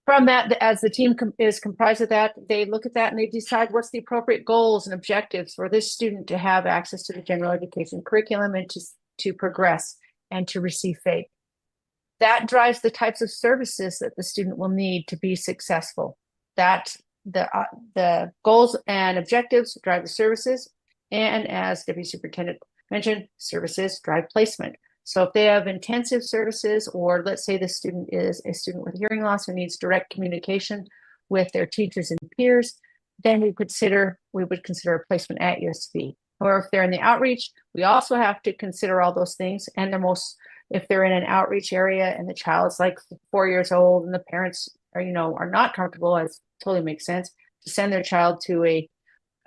From that, as the team is comprised of that, they look at that and they decide what's the appropriate goals and objectives for this student to have access to the general education curriculum and to progress and to receive FAPE. That drives the types of services that the student will need to be successful. That the goals and objectives drive the services, and as Deputy Superintendent mentioned, services drive placement. So if they have intensive services, or let's say the student is a student with hearing loss who needs direct communication with their teachers and peers, then we would consider a placement at USDB. Or if they're in the outreach, we also have to consider all those things. And if they're in an outreach area and the child's like 4 years old and the parents are not comfortable, as totally makes sense, to send their child to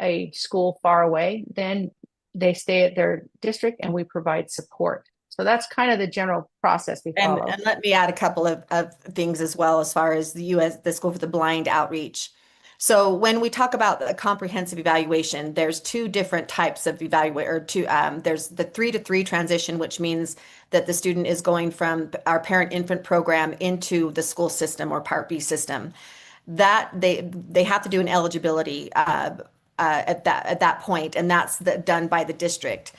a school far away, then they stay at their district and we provide support. So that's kind of the general process we follow. And let me add a couple of things as well, as far as the School for the Blind outreach. So when we talk about a comprehensive evaluation, there's two different types of there's the 3-to-3 transition, which means that the student is going from our parent-infant program into the school system or Part B system. That they have to do an eligibility at that point, and that's done by the district.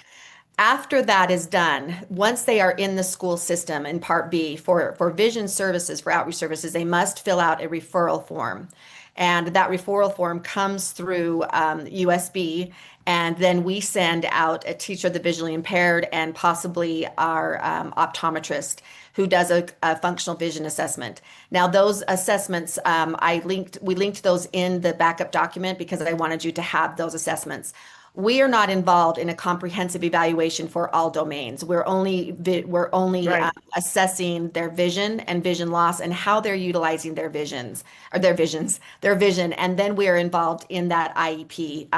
After that is done, once they are in the school system in Part B for vision services, for outreach services, they must fill out a referral form. And that referral form comes through USB, and then we send out a teacher of the visually impaired and possibly our optometrist who does a functional vision assessment. Now, those assessments, we linked those in the backup document because I wanted you to have those assessments. We are not involved in a comprehensive evaluation for all domains. We're only Right. Assessing their vision and vision loss and how they're utilizing their vision. And then we are involved in that IEP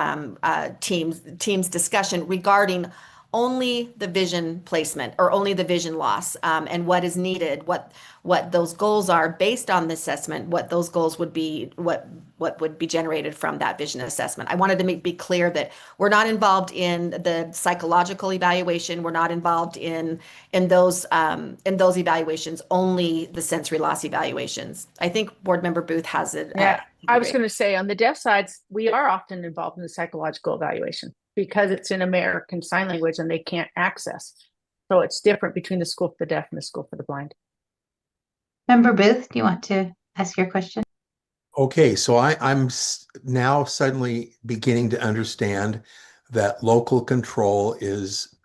team's discussion regarding only the vision placement or only the vision loss, and what is needed, what those goals are based on the assessment, what those goals would be, what would be generated from that vision assessment. I wanted to be clear that we're not involved in the psychological evaluation. We're not involved in those evaluations, only the sensory loss evaluations. I think Board Member Booth has it. Yeah, I was going to say on the deaf sides, we are often involved in the psychological evaluation because it's in American Sign Language and they can't access. So it's different between the School for the Deaf and the School for the Blind. Member Booth, do you want to ask your question? Okay, so I'm now suddenly beginning to understand that local control is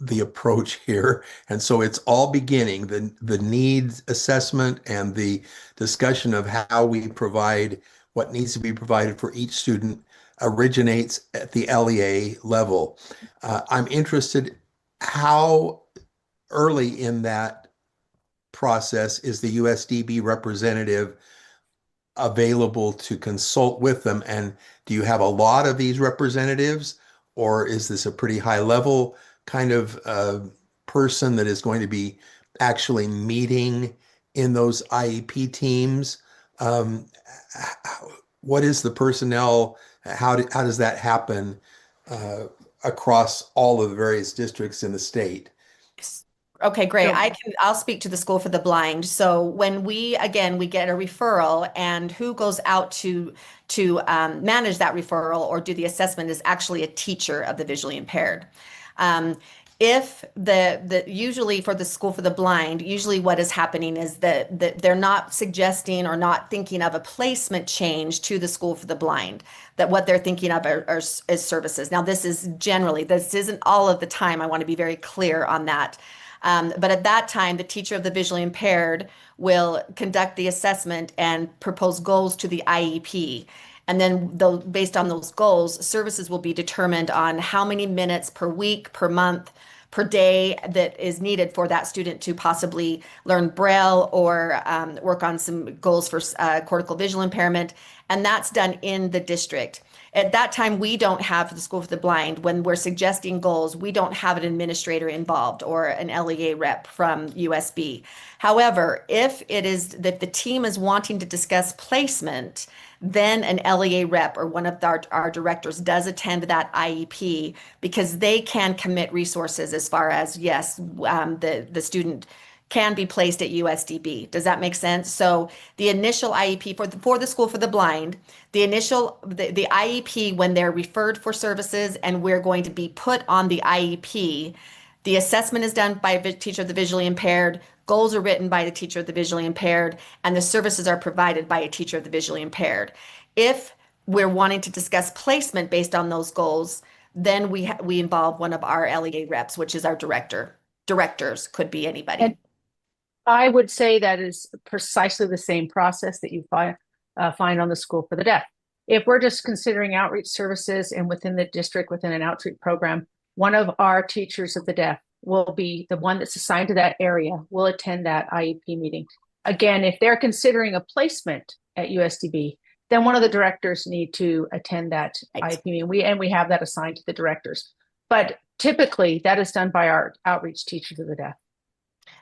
the approach here. And so it's all beginning, the needs assessment and the discussion of how we provide what needs to be provided for each student originates at the LEA level. I'm interested how early in that process is the USDB representative available to consult with them? And do you have a lot of these representatives, or is this a pretty high level kind of person that is going to be actually meeting in those IEP teams? Um, what is the personnel? How does that happen uh, across all of the various districts in the state? Okay, great. So I'll speak to the School for the Blind. So when we get a referral, and who goes out to manage that referral or do the assessment is actually a teacher of the visually impaired. Um, if usually for the School for the Blind, usually what is happening is that they're not suggesting or not thinking of a placement change to the School for the Blind. That what they're thinking of is services. Now, this isn't all of the time. I want to be very clear on that. But at that time, the teacher of the visually impaired will conduct the assessment and propose goals to the IEP. And then based on those goals, services will be determined on how many minutes per week, per month, per day that is needed for that student to possibly learn Braille or work on some goals for cortical visual impairment. And that's done in the district. At that time, we don't have for the School for the Blind, when we're suggesting goals, we don't have an administrator involved or an LEA rep from USB. However, if the team is wanting to discuss placement, then an LEA rep or one of our directors does attend that IEP because they can commit resources as far as, yes, the student can be placed at USDB. Does that make sense? So the initial IEP for the School for the Blind, the IEP when they're referred for services and we're going to be put on the IEP, the assessment is done by a teacher of the visually impaired, goals are written by the teacher of the visually impaired, and the services are provided by a teacher of the visually impaired. If we're wanting to discuss placement based on those goals, then we involve one of our LEA reps, which is our director. Directors could be anybody. and I would say that is precisely the same process that you find on the School for the Deaf. If we're just considering outreach services and within the district, within an outreach program, one of our teachers of the deaf will be the one that's assigned to that area, will attend that IEP meeting. Again, if they're considering a placement at USDB, then one of the directors need to attend that IEP meeting. We have that assigned to the directors. But typically that is done by our outreach teachers of the deaf.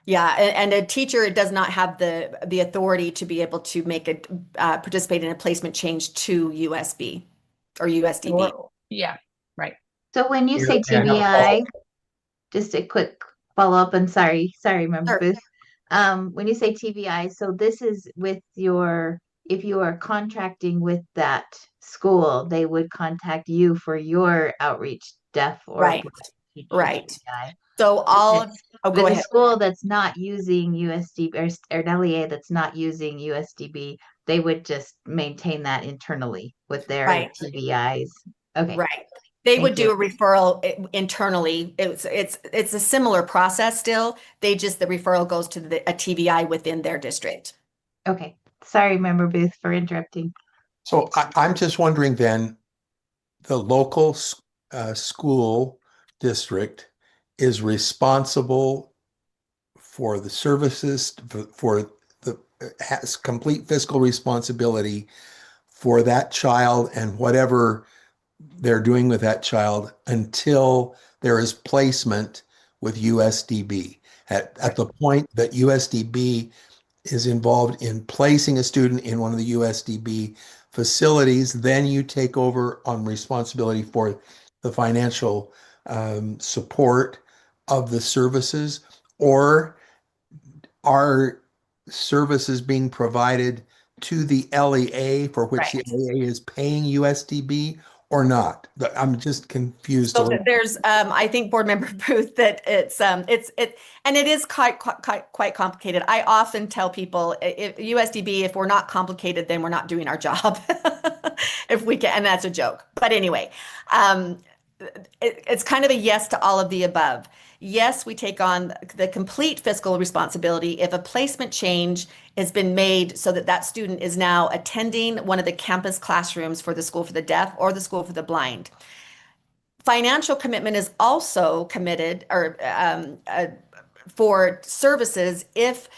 Yeah, and a teacher does not have the authority to be able to participate in a placement change to USB or USDB. Yeah, right. So when you say And TBI, just a quick follow-up, and sorry, Member Sure. Booth. When you say TBI, so this is with if you are contracting with that school, they would contact you for your outreach deaf or Right, blind right. TBI. So go With a ahead. school that's not using USDB or an LEA that's not using USDB, they would just maintain that internally with their Right. TBIs. Okay, Right. They would thank do you. a referral internally. It's a similar process still. The referral goes to a TBI within their district. Okay, sorry, Member Booth, for interrupting. so I'm just wondering then, the local school district is responsible for the services, for the has complete fiscal responsibility for that child and whatever they're doing with that child until there is placement with USDB. At the point that USDB is involved in placing a student in one of the USDB facilities, then you take over on responsibility for the financial support of the services, or are services being provided to the LEA for which the Right. LEA is paying USDB, or not? I'm just confused a So little. there's, I think Board Member Booth, that and it is quite complicated. I often tell people, USDB, if we're not complicated, then we're not doing our job. If we can, and that's a joke. But anyway, um, it's kind of a yes to all of the above. Yes, we take on the complete fiscal responsibility if a placement change has been made so that that student is now attending one of the campus classrooms for the School for the Deaf or the School for the Blind. Financial commitment is also committed for services if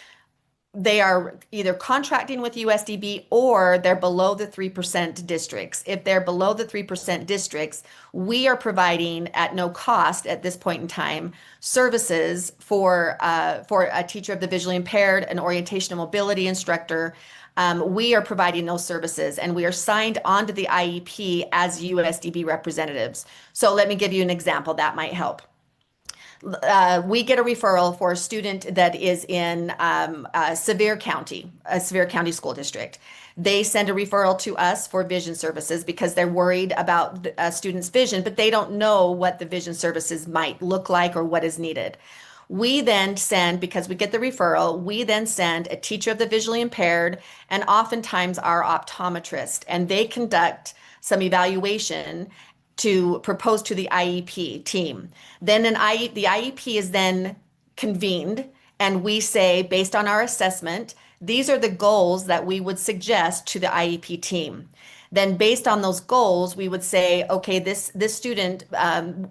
they are either contracting with USDB or they're below the 3% districts. If they're below the 3% districts, we are providing at no cost at this point in time services for a teacher of the visually impaired, an orientation and mobility instructor. We are providing those services and we are signed onto the IEP as USDB representatives. So let me give you an example that might help. We get a referral for a student that is in Sevier County, a Sevier County school district. They send a referral to us for vision services because they're worried about a student's vision, but they don't know what the vision services might look like or what is needed. We then send, because we get the referral, we then send a teacher of the visually impaired and oftentimes our optometrist, and they conduct some evaluation to propose to the IEP team. Then the IEP is then convened, and we say, based on our assessment, these are the goals that we would suggest to the IEP team. Then based on those goals, we would say, okay, this student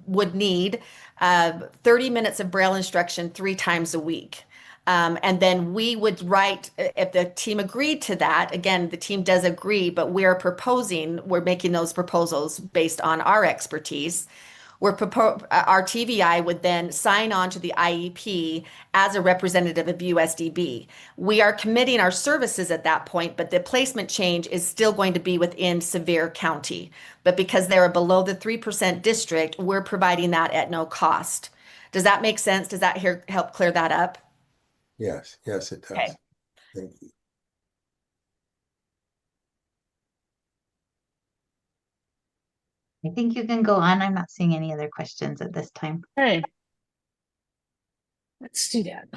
would need 30 minutes of Braille instruction 3 times a week. And then we would write, if the team agreed to that, again, the team does agree, but we're making those proposals based on our expertise. Our TVI would then sign on to the IEP as a representative of USDB. We are committing our services at that point, but the placement change is still going to be within Sevier County. But because they're below the 3% district, we're providing that at no cost. Does that make sense? Does that help clear that up? Yes, yes, it does. Okay. Thank you. I think you can go on. I'm not seeing any other questions at this time. Okay. Let's do that.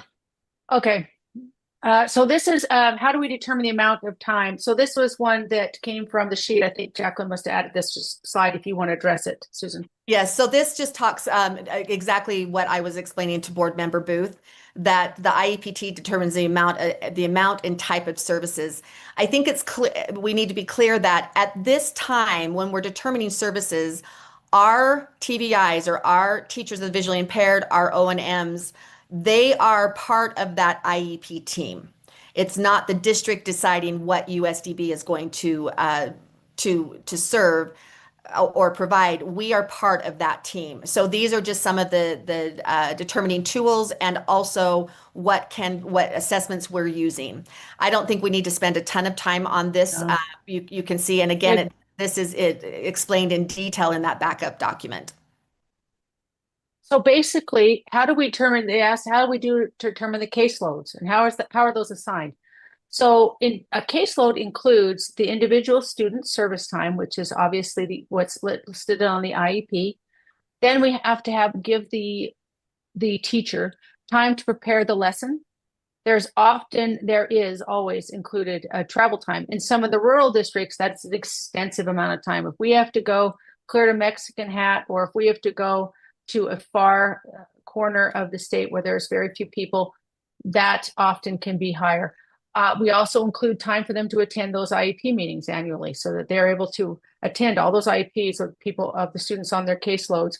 Okay. So this is how do we determine the amount of time? So this was one that came from the sheet. I think Jacqueline must have added this slide if you want to address it, Susan. Yes, so this just talks exactly what I was explaining to Board Member Booth, that the IEPT determines the amount and type of services. I think it's clear, we need to be clear that at this time, when we're determining services, our TVIs or our teachers of the visually impaired, our O&Ms, they are part of that IEP team. It's not the district deciding what USDB is going to serve or provide. We are part of that team. So these are just some of the determining tools and also what assessments we're using. I don't think we need to spend a ton of time on this. No. You can see, and again, this is explained in detail in that backup document. So basically, how do we determine, they asked, how do we determine the caseloads and how are those assigned? So in a caseload includes the individual student service time, which is obviously what's listed on the IEP. Then we have to give the teacher time to prepare the lesson. There is always included travel time. In some of the rural districts, that's an extensive amount of time. If we have to go clear to Mexican Hat, or if we have to go to a far corner of the state where there's very few people, that often can be higher. We also include time for them to attend those IEP meetings annually so that they're able to attend all those IEPs of the students on their caseloads.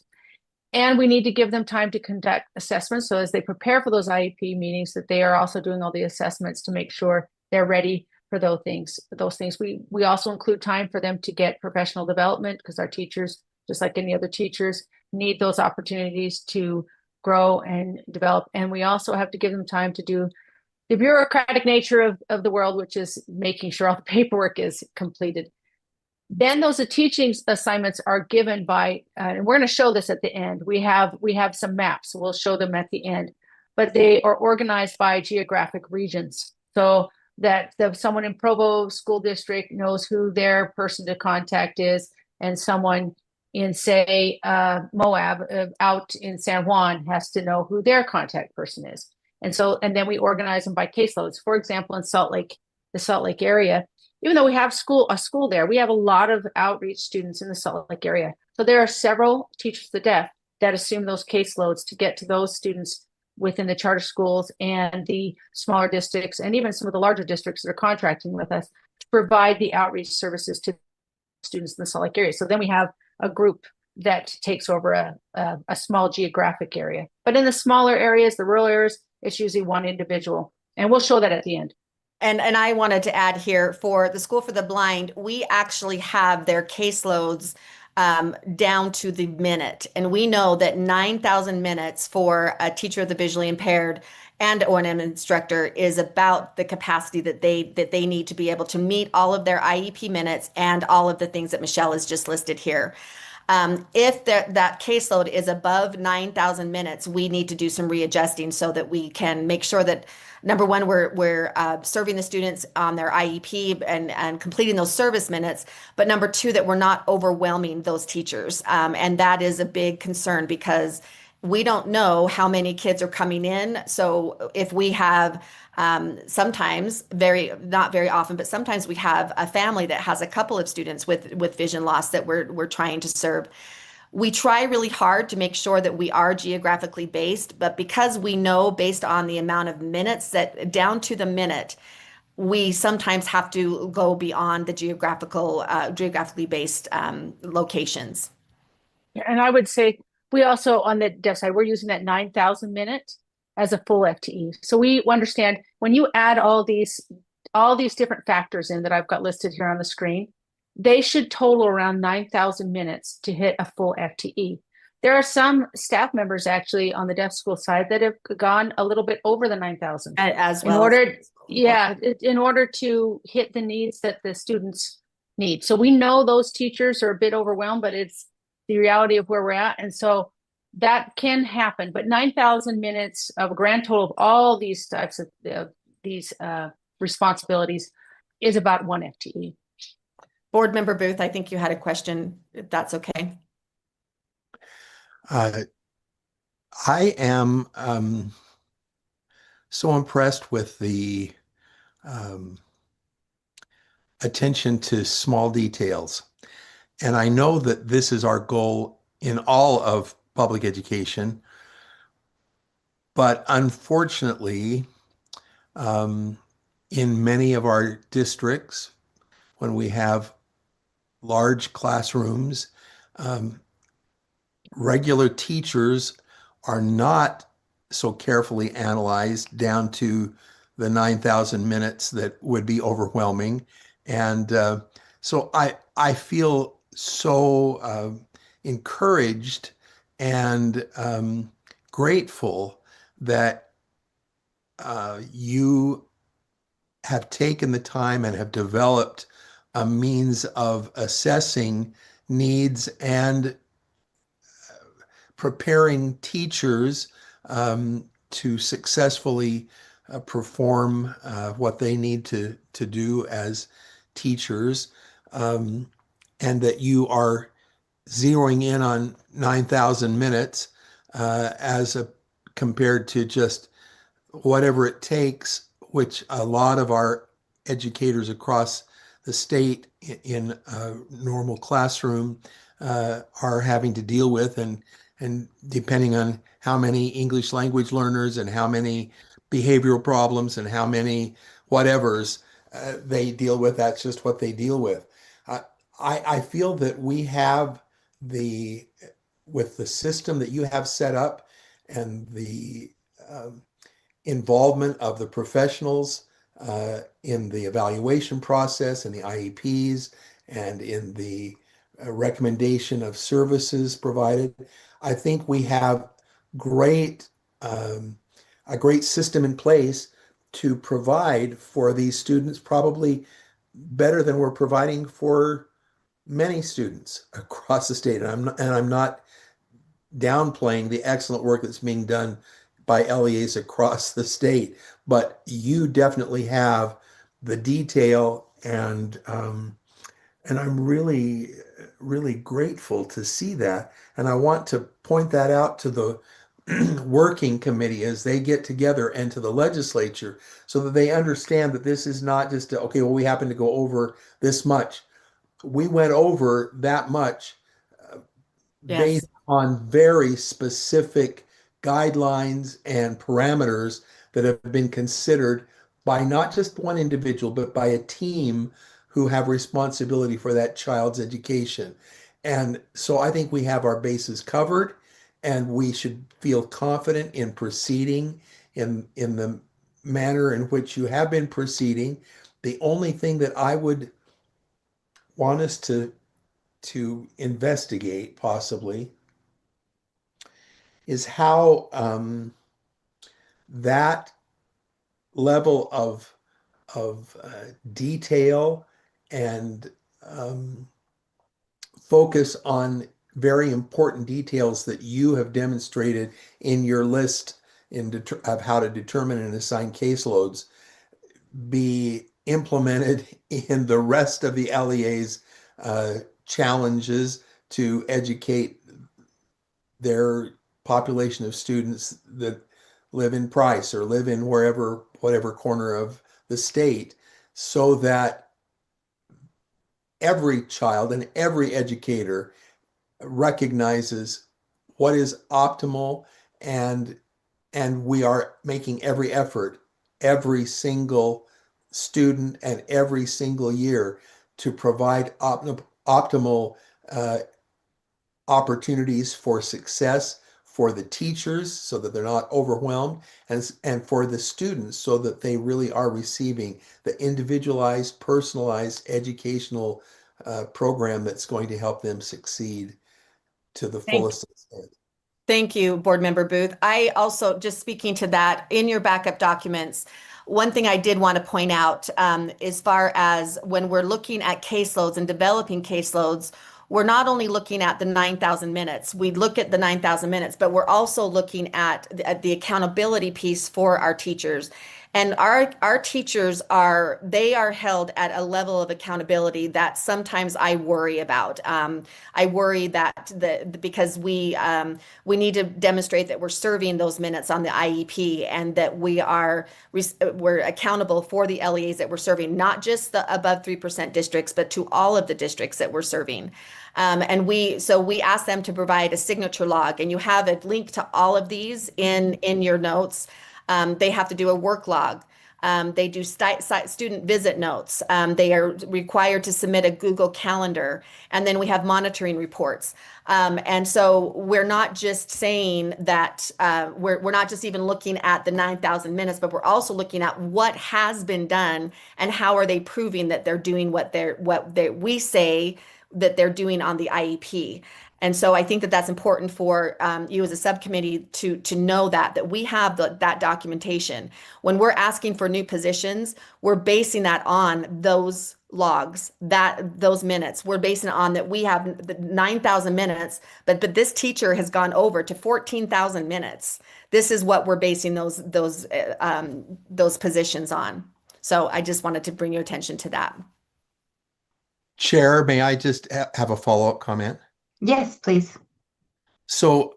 And we need to give them time to conduct assessments. So as they prepare for those IEP meetings, that they are also doing all the assessments to make sure they're ready for those things. We also include time for them to get professional development, because our teachers, just like any other teachers, need those opportunities to grow and develop. And we also have to give them time to do the bureaucratic nature of the world, which is making sure all the paperwork is completed. Then those teaching assignments are given by, and we're going to show this at the end. We have some maps, so we'll show them at the end, but they are organized by geographic regions, so that someone in Provo School District knows who their person to contact is. and someone in, say, Moab, out in San Juan has to know who their contact person is. And then we organize them by caseloads. For example, in the Salt Lake area, even though we have a school there, we have a lot of outreach students in the Salt Lake area. So there are several teachers of the deaf that assume those caseloads to get to those students within the charter schools and the smaller districts, and even some of the larger districts that are contracting with us to provide the outreach services to students in the Salt Lake area. So then we have a group that takes over a small geographic area. But in the smaller areas, the rural areas, it's usually one individual. And we'll show that at the end. And I wanted to add here, for the School for the Blind, we actually have their caseloads down to the minute. And we know that 9,000 minutes for a teacher of the visually impaired and O&M instructor is about the capacity that they need to be able to meet all of their IEP minutes and all of the things that Michelle has just listed here. If that caseload is above 9,000 minutes, we need to do some readjusting so that we can make sure that, number one, we're serving the students on their IEP and completing those service minutes. But number two, that we're not overwhelming those teachers. And that is a big concern because we don't know how many kids are coming in. So if we have sometimes, not very often, but sometimes we have a family that has a couple of students with vision loss that we're trying to serve. We try really hard to make sure that we are geographically based, but because we know based on the amount of minutes that down to the minute, we sometimes have to go beyond the geographically based locations. And I would say we also, on the deaf side, we're using that 9,000 minute as a full FTE. So we understand when you add all these different factors in that I've got listed here on the screen, they should total around 9,000 minutes to hit a full FTE. There are some staff members actually on the deaf school side that have gone a little bit over the 9,000 as well. In order to hit the needs that the students need. So we know those teachers are a bit overwhelmed, but it's the reality of where we're at. And so that can happen. But 9,000 minutes of a grand total of all these types of these responsibilities is about one FTE. Board Member Booth, I think you had a question, if that's okay. I am so impressed with the attention to small details. And I know that this is our goal in all of public education. But unfortunately, in many of our districts, when we have large classrooms, regular teachers are not so carefully analyzed down to the 9,000 minutes that would be overwhelming. And so I feel so encouraged and grateful that you have taken the time and have developed a means of assessing needs and preparing teachers to successfully perform what they need to do as teachers, and that you are zeroing in on 9,000 minutes compared to just whatever it takes, which a lot of our educators across the state in a normal classroom are having to deal with, and depending on how many English language learners and how many behavioral problems and how many whatevers they deal with, that's just what they deal with. I feel that we have with the system that you have set up and the involvement of the professionals in the evaluation process and the IEPs and in the recommendation of services provided, I think we have a great system in place to provide for these students, probably better than we're providing for many students across the state. And I'm not downplaying the excellent work that's being done by LEAs across the state, but you definitely have the detail and And I'm really, really grateful to see that. And I want to point that out to the working committee as they get together and to the legislature so that they understand that this is not just, okay, well, we happen to go over this much. We went over that much Yes. based on very specific guidelines and parameters that have been considered by not just one individual, but by a team who have responsibility for that child's education. And so I think we have our bases covered, and we should feel confident in proceeding in the manner in which you have been proceeding. The only thing that I would want us to investigate possibly is how that level of detail and focus on very important details that you have demonstrated in your list of how to determine and assign caseloads be implemented in the rest of the LEA's challenges to educate their population of students that live in Price or live in whatever corner of the state, so that every child and every educator recognizes what is optimal, and we are making every effort, every single student and every single year, to provide optimal opportunities for success for the teachers so that they're not overwhelmed, and for the students so that they really are receiving the individualized, personalized educational program that's going to help them succeed to the Thank fullest extent. Thank you, Board Member Booth. I also, just speaking to that, in your backup documents, one thing I did want to point out, as far as when we're looking at caseloads and developing caseloads, we're not only looking at the 9,000 minutes. We look at the 9,000 minutes, but we're also looking at the accountability piece for our teachers. And our teachers they are held at a level of accountability that sometimes I worry about. I worry that because we need to demonstrate that we're serving those minutes on the IEP, and that we're accountable for the LEAs that we're serving, not just the above 3% districts, but to all of the districts that we're serving. And we ask them to provide a signature log, and you have a link to all of these in your notes. They have to do a work log. They do student visit notes. They are required to submit a Google Calendar, and then we have monitoring reports. And so we're not just saying that we're not just even looking at the 9,000 minutes, but we're also looking at what has been done and how are they proving that they're doing what we say that they're doing on the IEP. And so I think that that's important for you as a subcommittee to know that we have that documentation. When we're asking for new positions, we're basing that on those logs, those minutes. We're basing it on that we have the 9,000 minutes, but this teacher has gone over to 14,000 minutes. This is what we're basing those positions on. So I just wanted to bring your attention to that. Chair, may I just have a follow-up comment? Yes, please. So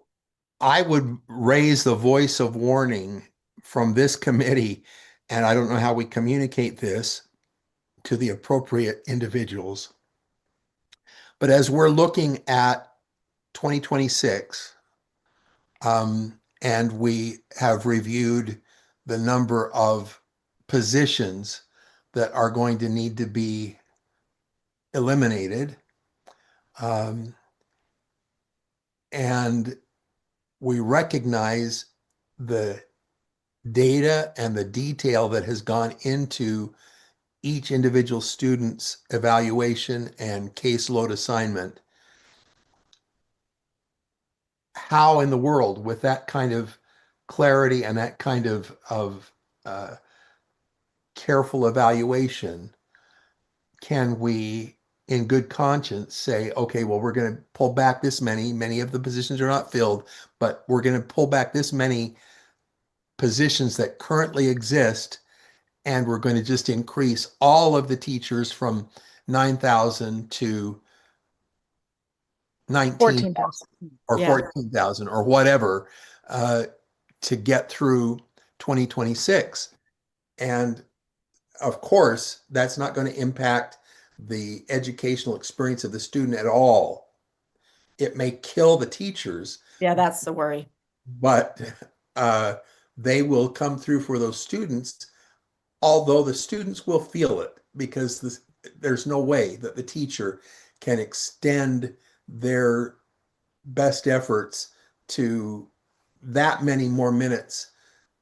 I would raise the voice of warning from this committee, and I don't know how we communicate this to the appropriate individuals. But as we're looking at 2026, and we have reviewed the number of positions that are going to need to be eliminated, and we recognize the data and the detail that has gone into each individual student's evaluation and caseload assignment. How in the world, with that kind of clarity and that kind of careful evaluation, can we, in good conscience, say, okay, well, we're going to pull back this many of the positions are not filled, but we're going to pull back this many positions that currently exist, and we're going to just increase all of the teachers from 9,000 to 19 14,000. or Yeah. 14,000 or whatever to get through 2026. And of course, that's not going to impact the educational experience of the student at all. It may kill the teachers, Yeah, that's the worry. but they will come through for those students, although the students will feel it because there's no way that the teacher can extend their best efforts to that many more minutes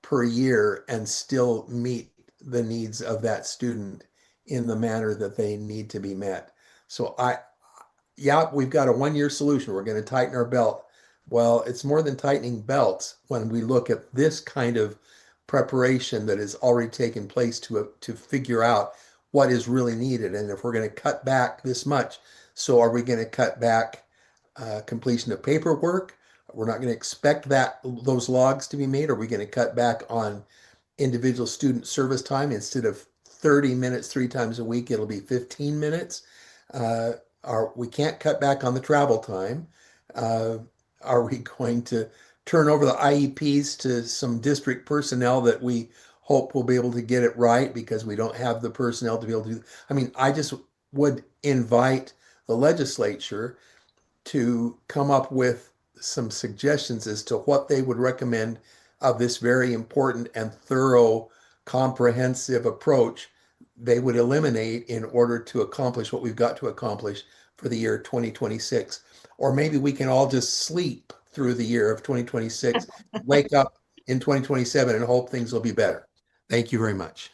per year and still meet the needs of that student in the manner that they need to be met. So yeah, we've got a 1 year solution. We're going to tighten our belt. Well, it's more than tightening belts when we look at this kind of preparation that has already taken place to figure out what is really needed. And if we're going to cut back this much, so are we going to cut back completion of paperwork? We're not going to expect those logs to be made. Are we going to cut back on individual student service time? Instead of 30 minutes 3 times a week, it'll be 15 minutes. We can't cut back on the travel time. Are we going to turn over the IEPs to some district personnel that we hope will be able to get it right because we don't have the personnel to be able to do? I mean, I just would invite the legislature to come up with some suggestions as to what they would recommend of this very important and thorough, comprehensive approach they would eliminate in order to accomplish what we've got to accomplish for the year 2026. Or maybe we can all just sleep through the year of 2026, wake up in 2027 and hope things will be better. Thank you very much.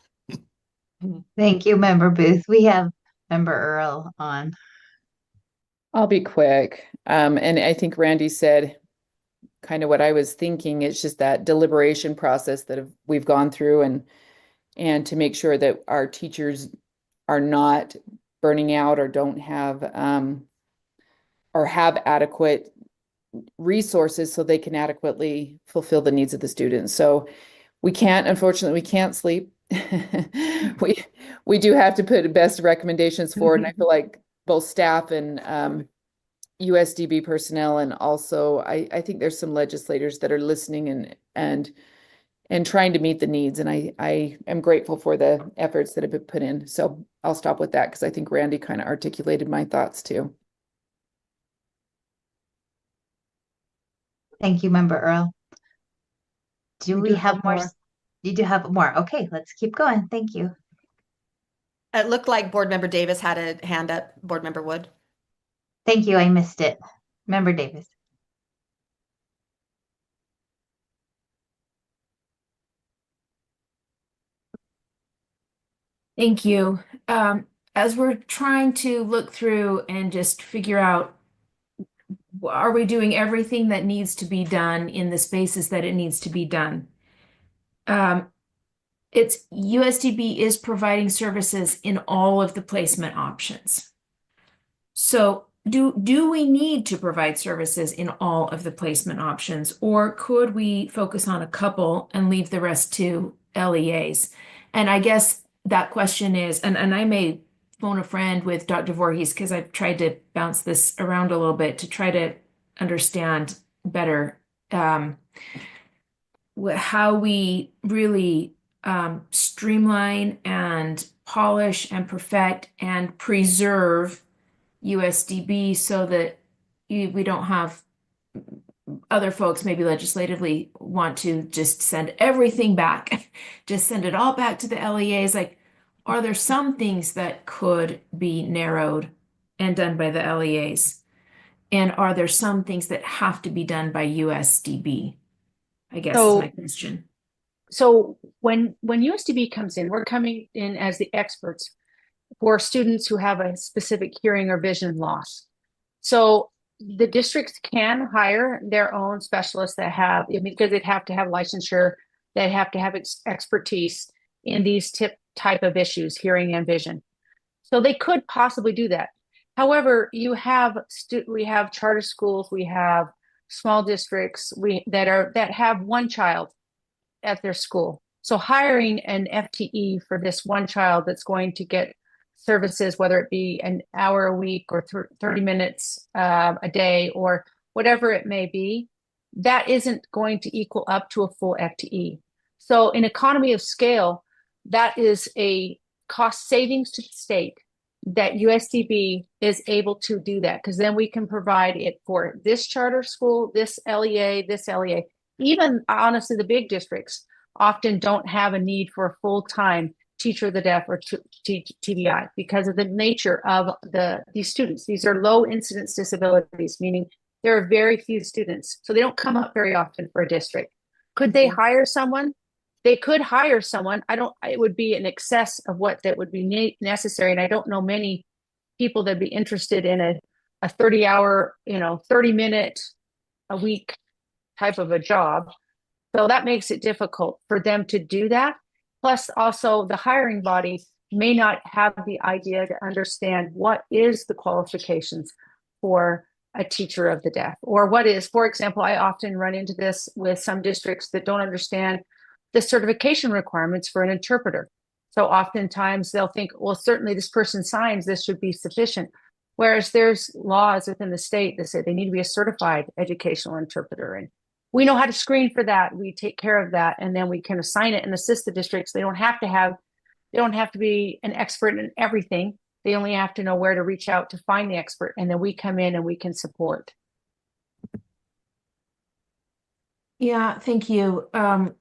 Thank you, Member Booth. We have Member Earl on. I'll be quick. And I think Randy said kind of what I was thinking. It's just that deliberation process that we've gone through and to make sure that our teachers are not burning out or don't have or have adequate resources so they can adequately fulfill the needs of the students. So unfortunately, we can't sleep. we do have to put best recommendations forward. And I feel like both staff and USDB personnel, and also I think there's some legislators that are listening and trying to meet the needs. And I am grateful for the efforts that have been put in. So I'll stop with that because I think Randy kind of articulated my thoughts too. Thank you, Member Earl. Do we have more? You do have more. Okay, let's keep going. Thank you. It looked like Board Member Davis had a hand up. Board Member Wood. Thank you. I missed it. Member Davis. Thank you. As we're trying to look through and just figure out, are we doing everything that needs to be done in the spaces that it needs to be done? It's USDB is providing services in all of the placement options. So do we need to provide services in all of the placement options, or could we focus on a couple and leave the rest to LEAs? And I guess that question is, and I may phone a friend with Dr. Voorhees because I've tried to bounce this around a little bit to try to understand better how we really streamline and polish and perfect and preserve USDB so that we don't have other folks maybe legislatively want to just send everything back, just send it all back to the LEAs. Like, are there some things that could be narrowed and done by the LEAs? And are there some things that have to be done by USDB? I guess is my question. So when USDB comes in, we're coming in as the experts for students who have a specific hearing or vision loss. So the districts can hire their own specialists that have, because they'd have to have licensure, they have to have expertise in these type of issues, hearing and vision. So they could possibly do that. However, we have charter schools, we have small districts that have one child at their school. So hiring an FTE for this one child that's going to get services, whether it be an hour a week or 30 minutes a day or whatever it may be, that isn't going to equal up to a full FTE. So in economy of scale, that is a cost savings to the state that USDB is able to do that, because then we can provide it for this charter school, this LEA, this LEA. Even honestly, the big districts often don't have a need for a full-time teacher of the deaf or TBI because of the nature of these students. These are low incidence disabilities, meaning there are very few students, so they don't come up very often for a district. Could they hire someone? They could hire someone. It would be in excess of what that would be necessary. And I don't know many people that'd be interested in a 30-hour, 30-minute a week type of a job. So that makes it difficult for them to do that. Plus also the hiring body may not have the idea to understand what is the qualifications for a teacher of the deaf, or what is, for example, I often run into this with some districts that don't understand the certification requirements for an interpreter. So oftentimes they'll think, well, certainly this person signs, this should be sufficient. Whereas there's laws within the state that say they need to be a certified educational interpreter. And we know how to screen for that. We take care of that. And then we can assign it and assist the districts. They don't have to be an expert in everything. They only have to know where to reach out to find the expert. And then we come in and we can support. Yeah, thank you. And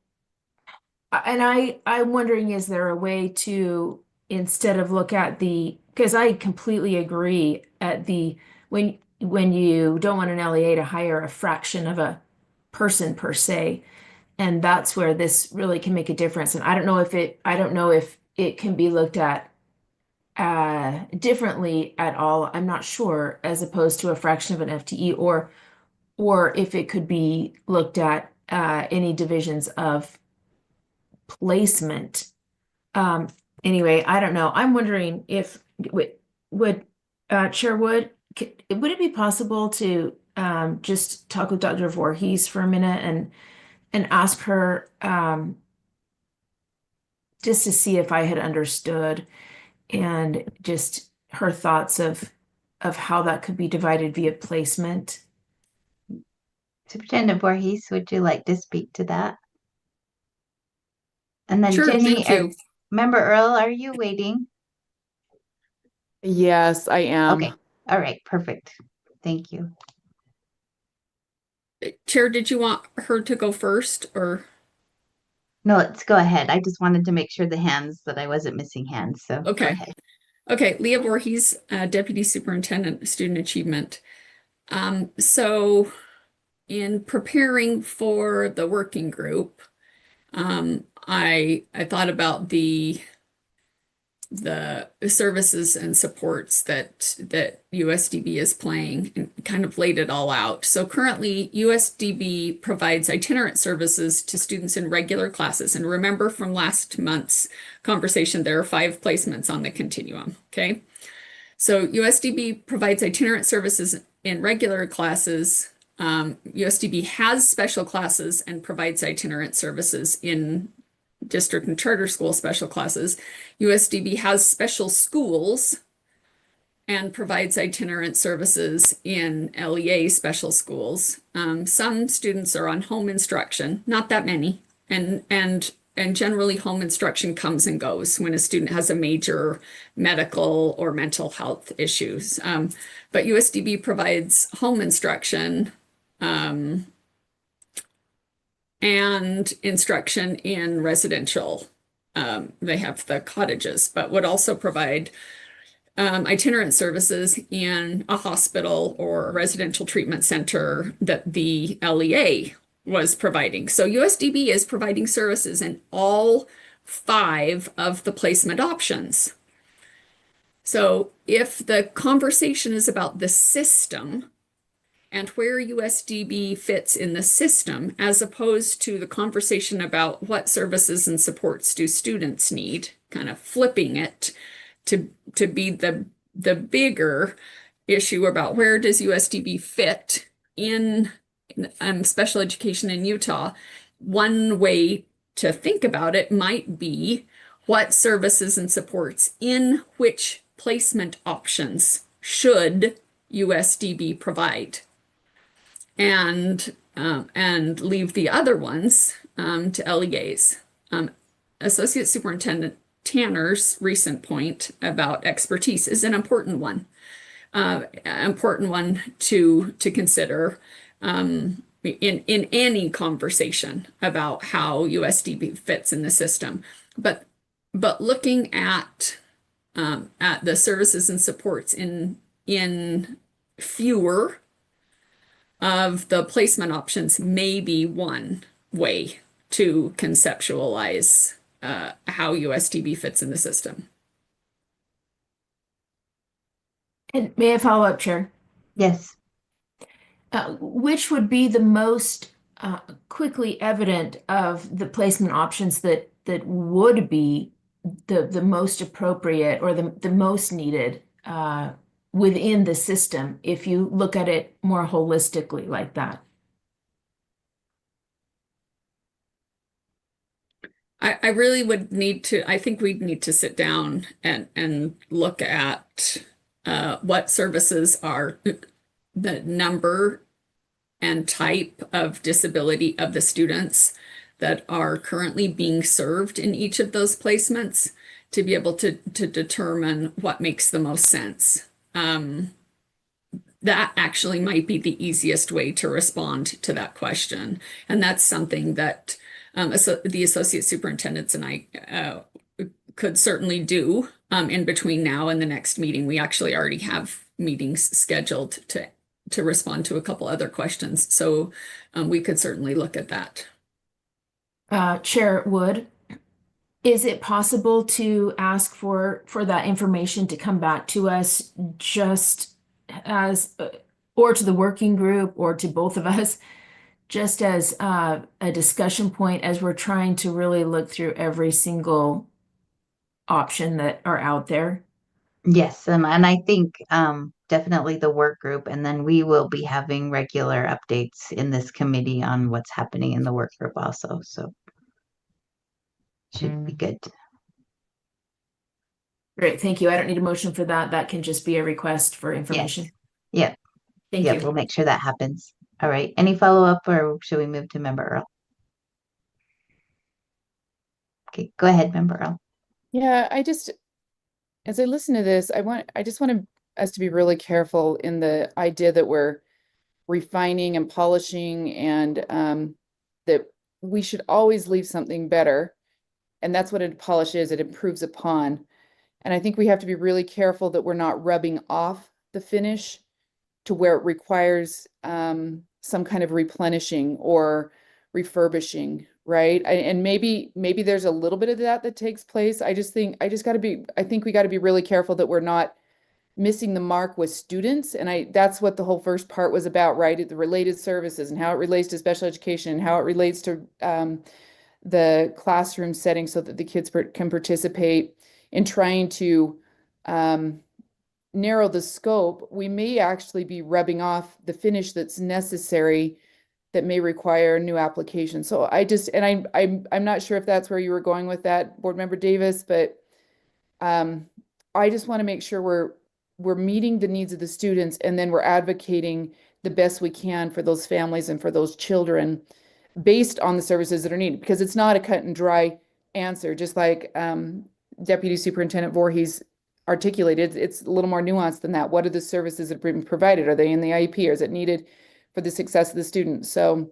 I'm wondering, is there a way to, instead of look at because I completely agree when you don't want an LEA to hire a fraction of a person per se, and that's where this really can make a difference. And I don't know if it can be looked at differently at all. I'm not sure, as opposed to a fraction of an FTE, or if it could be looked at any divisions of placement. Anyway, I don't know. I'm wondering if would Chair Wood, would it be possible to just talk with Dr. Voorhees for a minute and ask her just to see if I had understood, and just her thoughts of how that could be divided via placement. Superintendent Voorhees, would you like to speak to that? And then Sure, Jenny, thank you. Member Earl, are you waiting? Yes, I am. Okay. All right. Perfect. Thank you. Chair, did you want her to go first or? No, let's go ahead. I just wanted to make sure that I wasn't missing hands. So Okay. Go ahead. Okay, Leah Voorhees, Deputy Superintendent, Student Achievement. So in preparing for the working group, I thought about the services and supports that USDB is playing and kind of laid it all out. So currently USDB provides itinerant services to students in regular classes. And remember from last month's conversation, there are 5 placements on the continuum, okay? So USDB provides itinerant services in regular classes. USDB has special classes and provides itinerant services in district and charter school special classes. USDB has special schools and provides itinerant services in LEA special schools. Some students are on home instruction, not that many, and generally home instruction comes and goes when a student has a major medical or mental health issues. But USDB provides home instruction and instruction in residential. They have the cottages, but would also provide itinerant services in a hospital or a residential treatment center that the LEA was providing. So USDB is providing services in all 5 of the placement options. So if the conversation is about the system and where USDB fits in the system, as opposed to the conversation about what services and supports do students need, kind of flipping it to be the bigger issue about where does USDB fit in special education in Utah. One way to think about it might be what services and supports in which placement options should USDB provide? And leave the other ones to LEAs. Associate Superintendent Tanner's recent point about expertise is an important one to consider in any conversation about how USDB fits in the system. But looking at the services and supports in fewer of the placement options may be one way to conceptualize how USDB fits in the system. And may I follow up, Chair? Yes. Which would be the most quickly evident of the placement options that would be the most appropriate or the most needed within the system if you look at it more holistically like that? I really would need to, I think we'd need to sit down and look at what services are the number and type of disability of the students that are currently being served in each of those placements to be able to determine what makes the most sense. That actually might be the easiest way to respond to that question. And that's something that the associate superintendents and I could certainly do in between now and the next meeting. We actually already have meetings scheduled to respond to a couple other questions. So we could certainly look at that. Chair Wood, is it possible to ask for that information to come back to us just as, or to the working group or to both of us, just as a discussion point as we're trying to really look through every single option that are out there? Yes, and I think definitely the work group, and then we will be having regular updates in this committee on what's happening in the work group also. So should be good. Great, thank you. I don't need a motion for that. That can just be a request for information. Yes. Yep. Thank Yep, you. we'll make sure that happens. All right. Any follow-up or should we move to Member Earl? Okay, go ahead, Member Earl. Yeah, as I listen to this, I just want us to be really careful in the idea that we're refining and polishing and that we should always leave something better. And that's what a polish is, it improves upon. And I think we have to be really careful that we're not rubbing off the finish to where it requires some kind of replenishing or refurbishing, right? And maybe there's a little bit of that takes place. I think we got to be really careful that we're not missing the mark with students. And that's what the whole first part was about, right? The related services and how it relates to special education and how it relates to the classroom setting so that the kids can participate in trying to narrow the scope. We may actually be rubbing off the finish that's necessary that may require a new application. So I'm not sure if that's where you were going with that, Board Member Davis, but I just want to make sure we're meeting the needs of the students and then we're advocating the best we can for those families and for those children based on the services that are needed, because it's not a cut and dry answer, just like Deputy Superintendent Voorhees articulated. It's a little more nuanced than that. What are the services that are being provided? Are they in the IEP or is it needed for the success of the student? So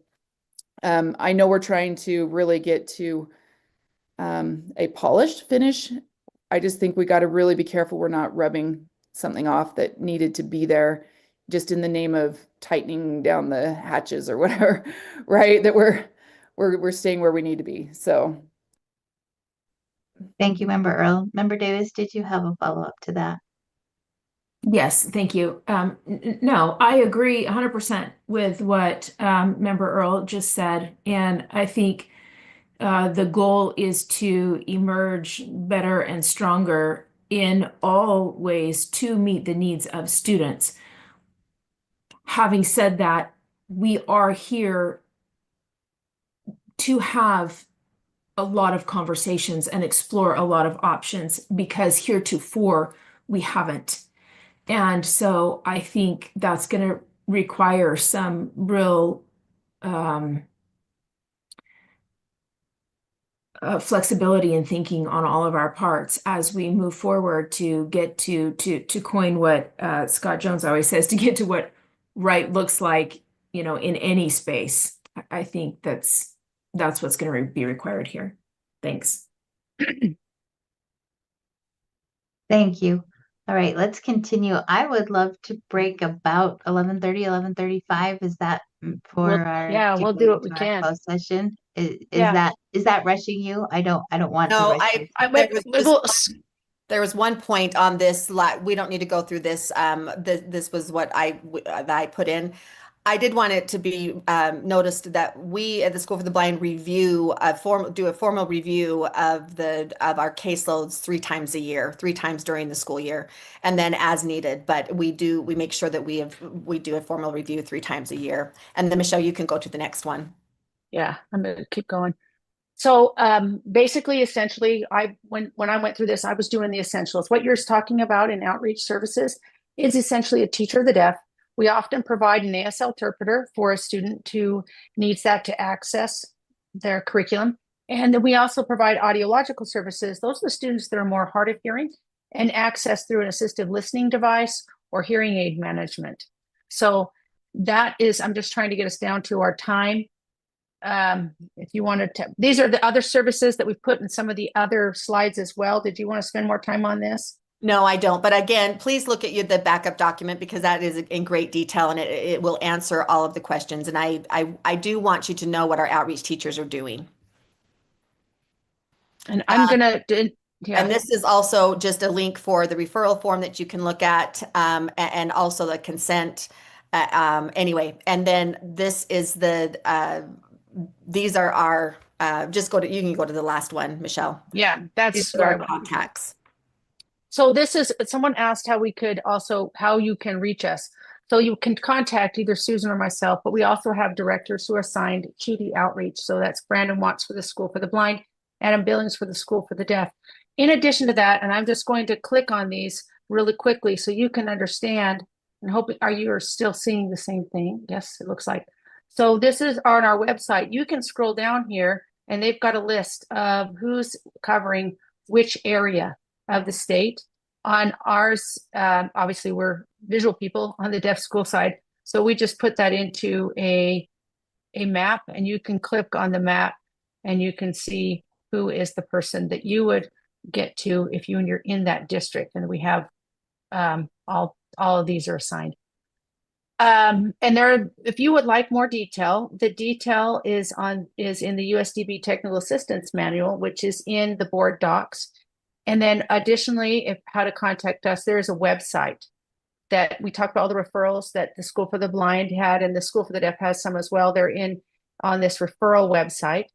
I know we're trying to really get to a polished finish. I just think we got to really be careful we're not rubbing something off that needed to be there just in the name of tightening down the hatches or whatever, right? That we're staying where we need to be. So Thank you, Member Earl. Member Davis, did you have a follow-up to that? Yes, thank you. No, I agree 100% with what Member Earl just said. And I think the goal is to emerge better and stronger in all ways to meet the needs of students. Having said that, we are here to have a lot of conversations and explore a lot of options, because heretofore we haven't. And so I think that's going to require some real flexibility in thinking on all of our parts as we move forward to get to coin what Scott Jones always says, to get to what right looks like, in any space. I think that's what's going to be required here. Thanks. Thank you. All right, let's continue. I would love to break about 11:30, 11:35. Is that for we'll to do go what we into our can. closed session? Is Yeah. that rushing you? I don't want to No, rush you. there was one point on this. We don't need to go through this. This was what I put in. I did want it to be noticed that we at the School for the Blind do a formal review of our caseloads 3 times a year, 3 times during the school year, and then as needed. But we make sure that we do a formal review 3 times a year. And then Michelle, you can go to the next one. Yeah, I'm gonna keep going. So basically, essentially, when I went through this, I was doing the essentials. What you're talking about in outreach services is essentially a teacher of the deaf. We often provide an ASL interpreter for a student who needs that to access their curriculum. And then we also provide audiological services. Those are the students that are more hard of hearing and access through an assistive listening device or hearing aid management. So that is, I'm just trying to get us down to our time. If you wanted to, these are the other services that we've put in some of the other slides as well. Did you want to spend more time on this? No, I don't. But again, please look at the backup document, because that is in great detail, and it will answer all of the questions. And I do want you to know what our outreach teachers are doing. And I'm gonna yeah. And this is also just a link for the referral form that you can look at, and also the consent. Anyway, and then this is these are our, you can go to the last one, Michelle. Yeah, that's our contacts. So this is, someone asked how you can reach us. So you can contact either Susan or myself, but we also have directors who are assigned to the outreach. So that's Brandon Watts for the School for the Blind, Adam Billings for the School for the Deaf. In addition to that, and I'm just going to click on these really quickly so you can understand, and hope, you are still seeing the same thing? Yes, it looks like. So this is on our website. You can scroll down here and they've got a list of who's covering which area of the state. On ours, obviously we're visual people on the deaf school side. So we just put that into a map, and you can click on the map and you can see who is the person that you would get to if you're in that district. And we have all of these are assigned. And if you would like more detail, the detail is in the USDB Technical Assistance Manual, which is in the board docs. And then additionally, how to contact us, there is a website that we talked about all the referrals that the School for the Blind had, and the School for the Deaf has some as well. They're on this referral website.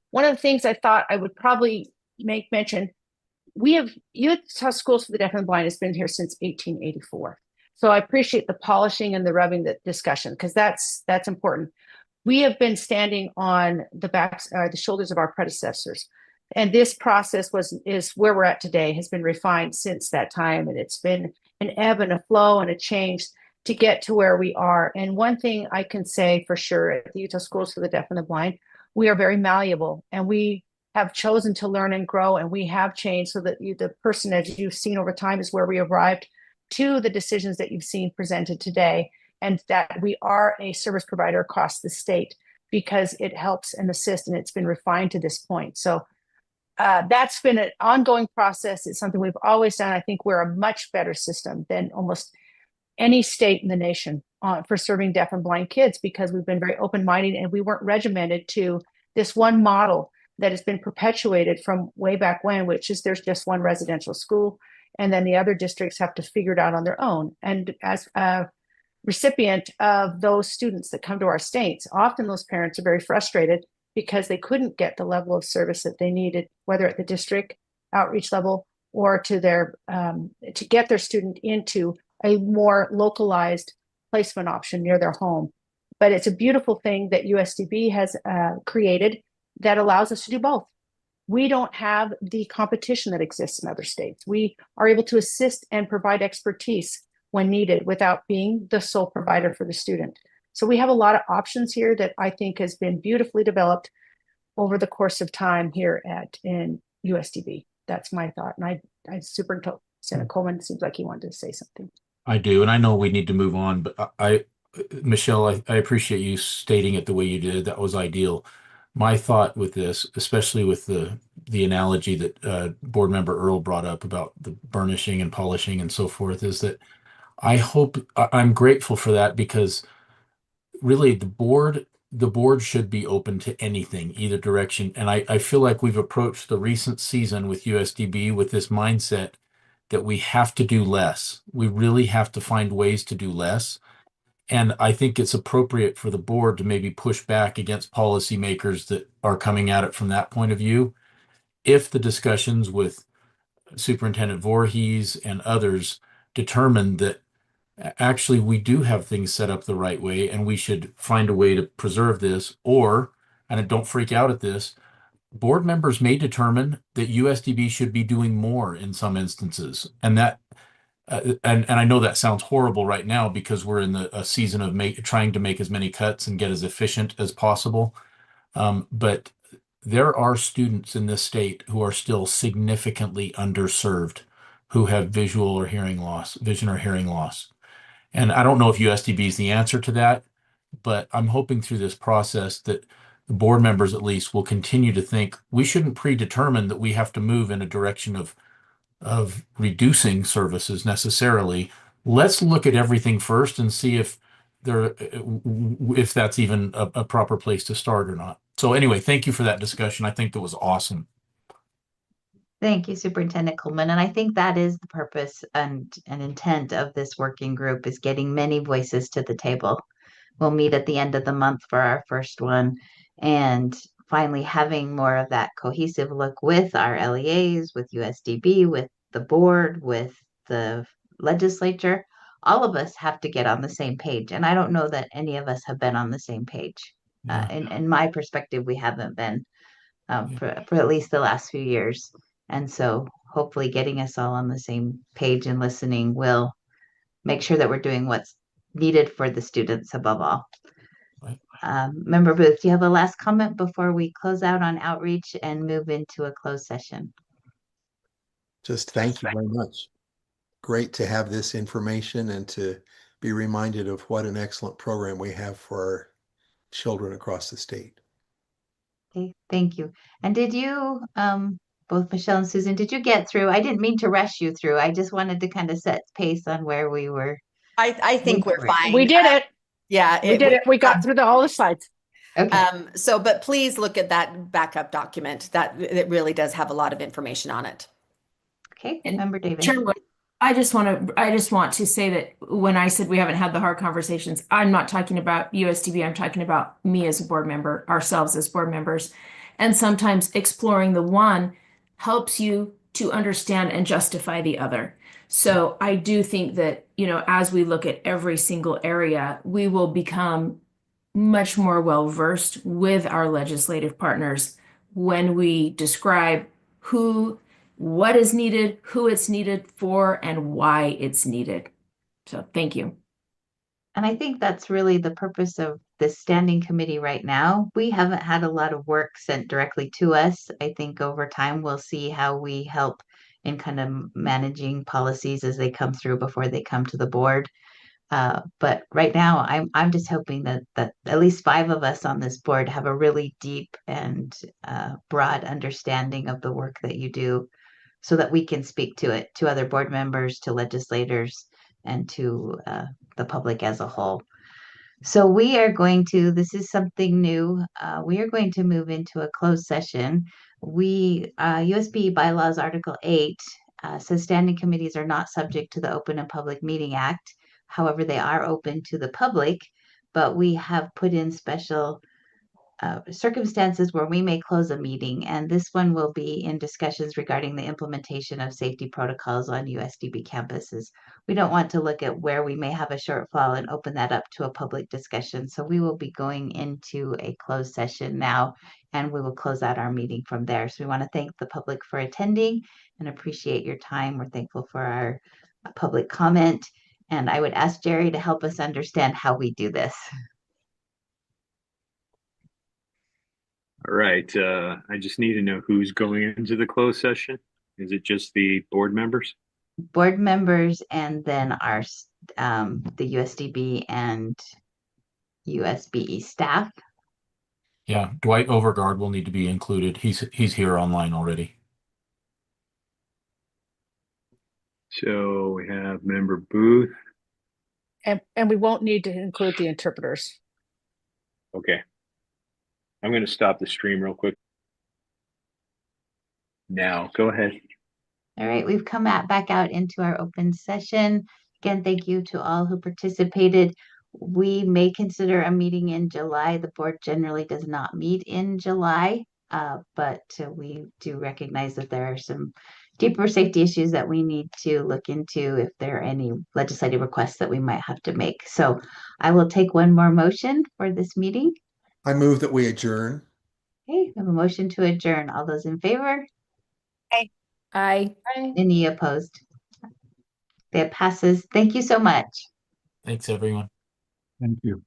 One of the things I thought I would probably make mention, Utah Schools for the Deaf and the Blind has been here since 1884. So I appreciate the polishing and the rubbing the discussion, because that's important. We have been standing on the shoulders of our predecessors. And this process is where we're at today, has been refined since that time. And it's been an ebb and a flow and a change to get to where we are. And one thing I can say for sure at the Utah Schools for the Deaf and the Blind, we are very malleable, and we have chosen to learn and grow, and we have changed so that the person, as you've seen over time, is where we arrived to the decisions that you've seen presented today, and that we are a service provider across the state because it helps and assists, and it's been refined to this point. So that's been an ongoing process. It's something we've always done. I think we're a much better system than almost any state in the nation for serving deaf and blind kids, because we've been very open-minded, and we weren't regimented to this one model that has been perpetuated from way back when, which is there's just one residential school, and then the other districts have to figure it out on their own. And as a recipient of those students that come to our states, often those parents are very frustrated because they couldn't get the level of service that they needed, whether at the district outreach level or to get their student into a more localized placement option near their home. But it's a beautiful thing that USDB has created that allows us to do both. we don't have the competition that exists in other states. We are able to assist and provide expertise when needed without being the sole provider for the student. So we have a lot of options here that I think has been beautifully developed over the course of time here in USDB. That's my thought. And Superintendent Coleman seems like he wanted to say something. I do, and I know we need to move on, but Michelle, I appreciate you stating it the way you did. That was ideal. My thought with this, especially with the analogy that board member Earl brought up about the burnishing and polishing and so forth, is that I'm grateful for that, because really the board should be open to anything, either direction. And I feel like we've approached the recent season with USDB with this mindset that we have to do less. We really have to find ways to do less. And I think it's appropriate for the board to maybe push back against policymakers that are coming at it from that point of view. If the discussions with Superintendent Voorhees and others determine that actually we do have things set up the right way and we should find a way to preserve this, or, and don't freak out at this, board members may determine that USDB should be doing more in some instances. And that and I know that sounds horrible right now because we're in a season of trying to make as many cuts and get as efficient as possible. But there are students in this state who are still significantly underserved, who have vision or hearing loss. And I don't know if USDB is the answer to that, but I'm hoping through this process that the board members at least will continue to think we shouldn't predetermine that we have to move in a direction of reducing services necessarily. Let's look at everything first and see if that's even a proper place to start or not. So anyway, thank you for that discussion. I think that was awesome. Thank you, Superintendent Coleman. And I think that is the purpose and intent of this working group, is getting many voices to the table. We'll meet at the end of the month for our first one, and finally having more of that cohesive look with our LEAs, with USDB, with the board, with the legislature. All of us have to get on the same page. And I don't know that any of us have been on the same page. Yeah. In my perspective, we haven't been for at least the last few years. And so hopefully getting us all on the same page and listening will make sure that we're doing what's needed for the students above all. Right. Member Booth, do you have a last comment before we close out on outreach and move into a closed session? Just thank you very much. Great to have this information and to be reminded of what an excellent program we have for our children across the state. Okay, thank you. And did you, both Michelle and Susan, did you get through? I didn't mean to rush you through. I just wanted to kind of set pace on where we were. I think we're fine. We did it. Yeah, we did it. We got through all the slides. Okay. But please look at that backup document. That it really does have a lot of information on it. Okay, And Member David. Chairwood, I just want to say that when I said we haven't had the hard conversations, I'm not talking about USDB. I'm talking about me as a board member, ourselves as board members. And sometimes exploring the one helps you to understand and justify the other. So I do think that, as we look at every single area, we will become much more well-versed with our legislative partners when we describe what is needed, who it's needed for, and why it's needed. So thank you. And I think that's really the purpose of this standing committee right now. We haven't had a lot of work sent directly to us. I think over time we'll see how we help in kind of managing policies as they come through before they come to the board. But right now, I'm just hoping that at least 5 of us on this board have a really deep and broad understanding of the work that you do, so that we can speak to it to other board members, to legislators, and to the public as a whole. So we are going to, this is something new. We are going to move into a closed session. USB Bylaws Article 8 says standing committees are not subject to the Open and Public Meeting Act. However, they are open to the public, but we have put in special circumstances where we may close a meeting, and this one will be in discussions regarding the implementation of safety protocols on USDB campuses. We don't want to look at where we may have a shortfall and open that up to a public discussion. So we will be going into a closed session now, and we will close out our meeting from there. So we want to thank the public for attending and appreciate your time. We're thankful for our public comment. And I would ask Jerry to help us understand how we do this. All right, I just need to know who's going into the closed session. Is it just the board members? Board members and then our the USDB and USBE staff. Yeah, Dwight Overgard will need to be included. He's here online already. So we have member Booth. And we won't need to include the interpreters. Okay. I'm going to stop the stream real quick. Now, go ahead. All right, we've come back out into our open session. Again, thank you to all who participated. We may consider a meeting in July. The board generally does not meet in July, but we do recognize that there are some deeper safety issues that we need to look into if there are any legislative requests that we might have to make. So I will take one more motion for this meeting. I move that we adjourn. Okay, we have a motion to adjourn. All those in favor? Aye. Any opposed? That passes. Thank you so much. Thanks, everyone. Thank you.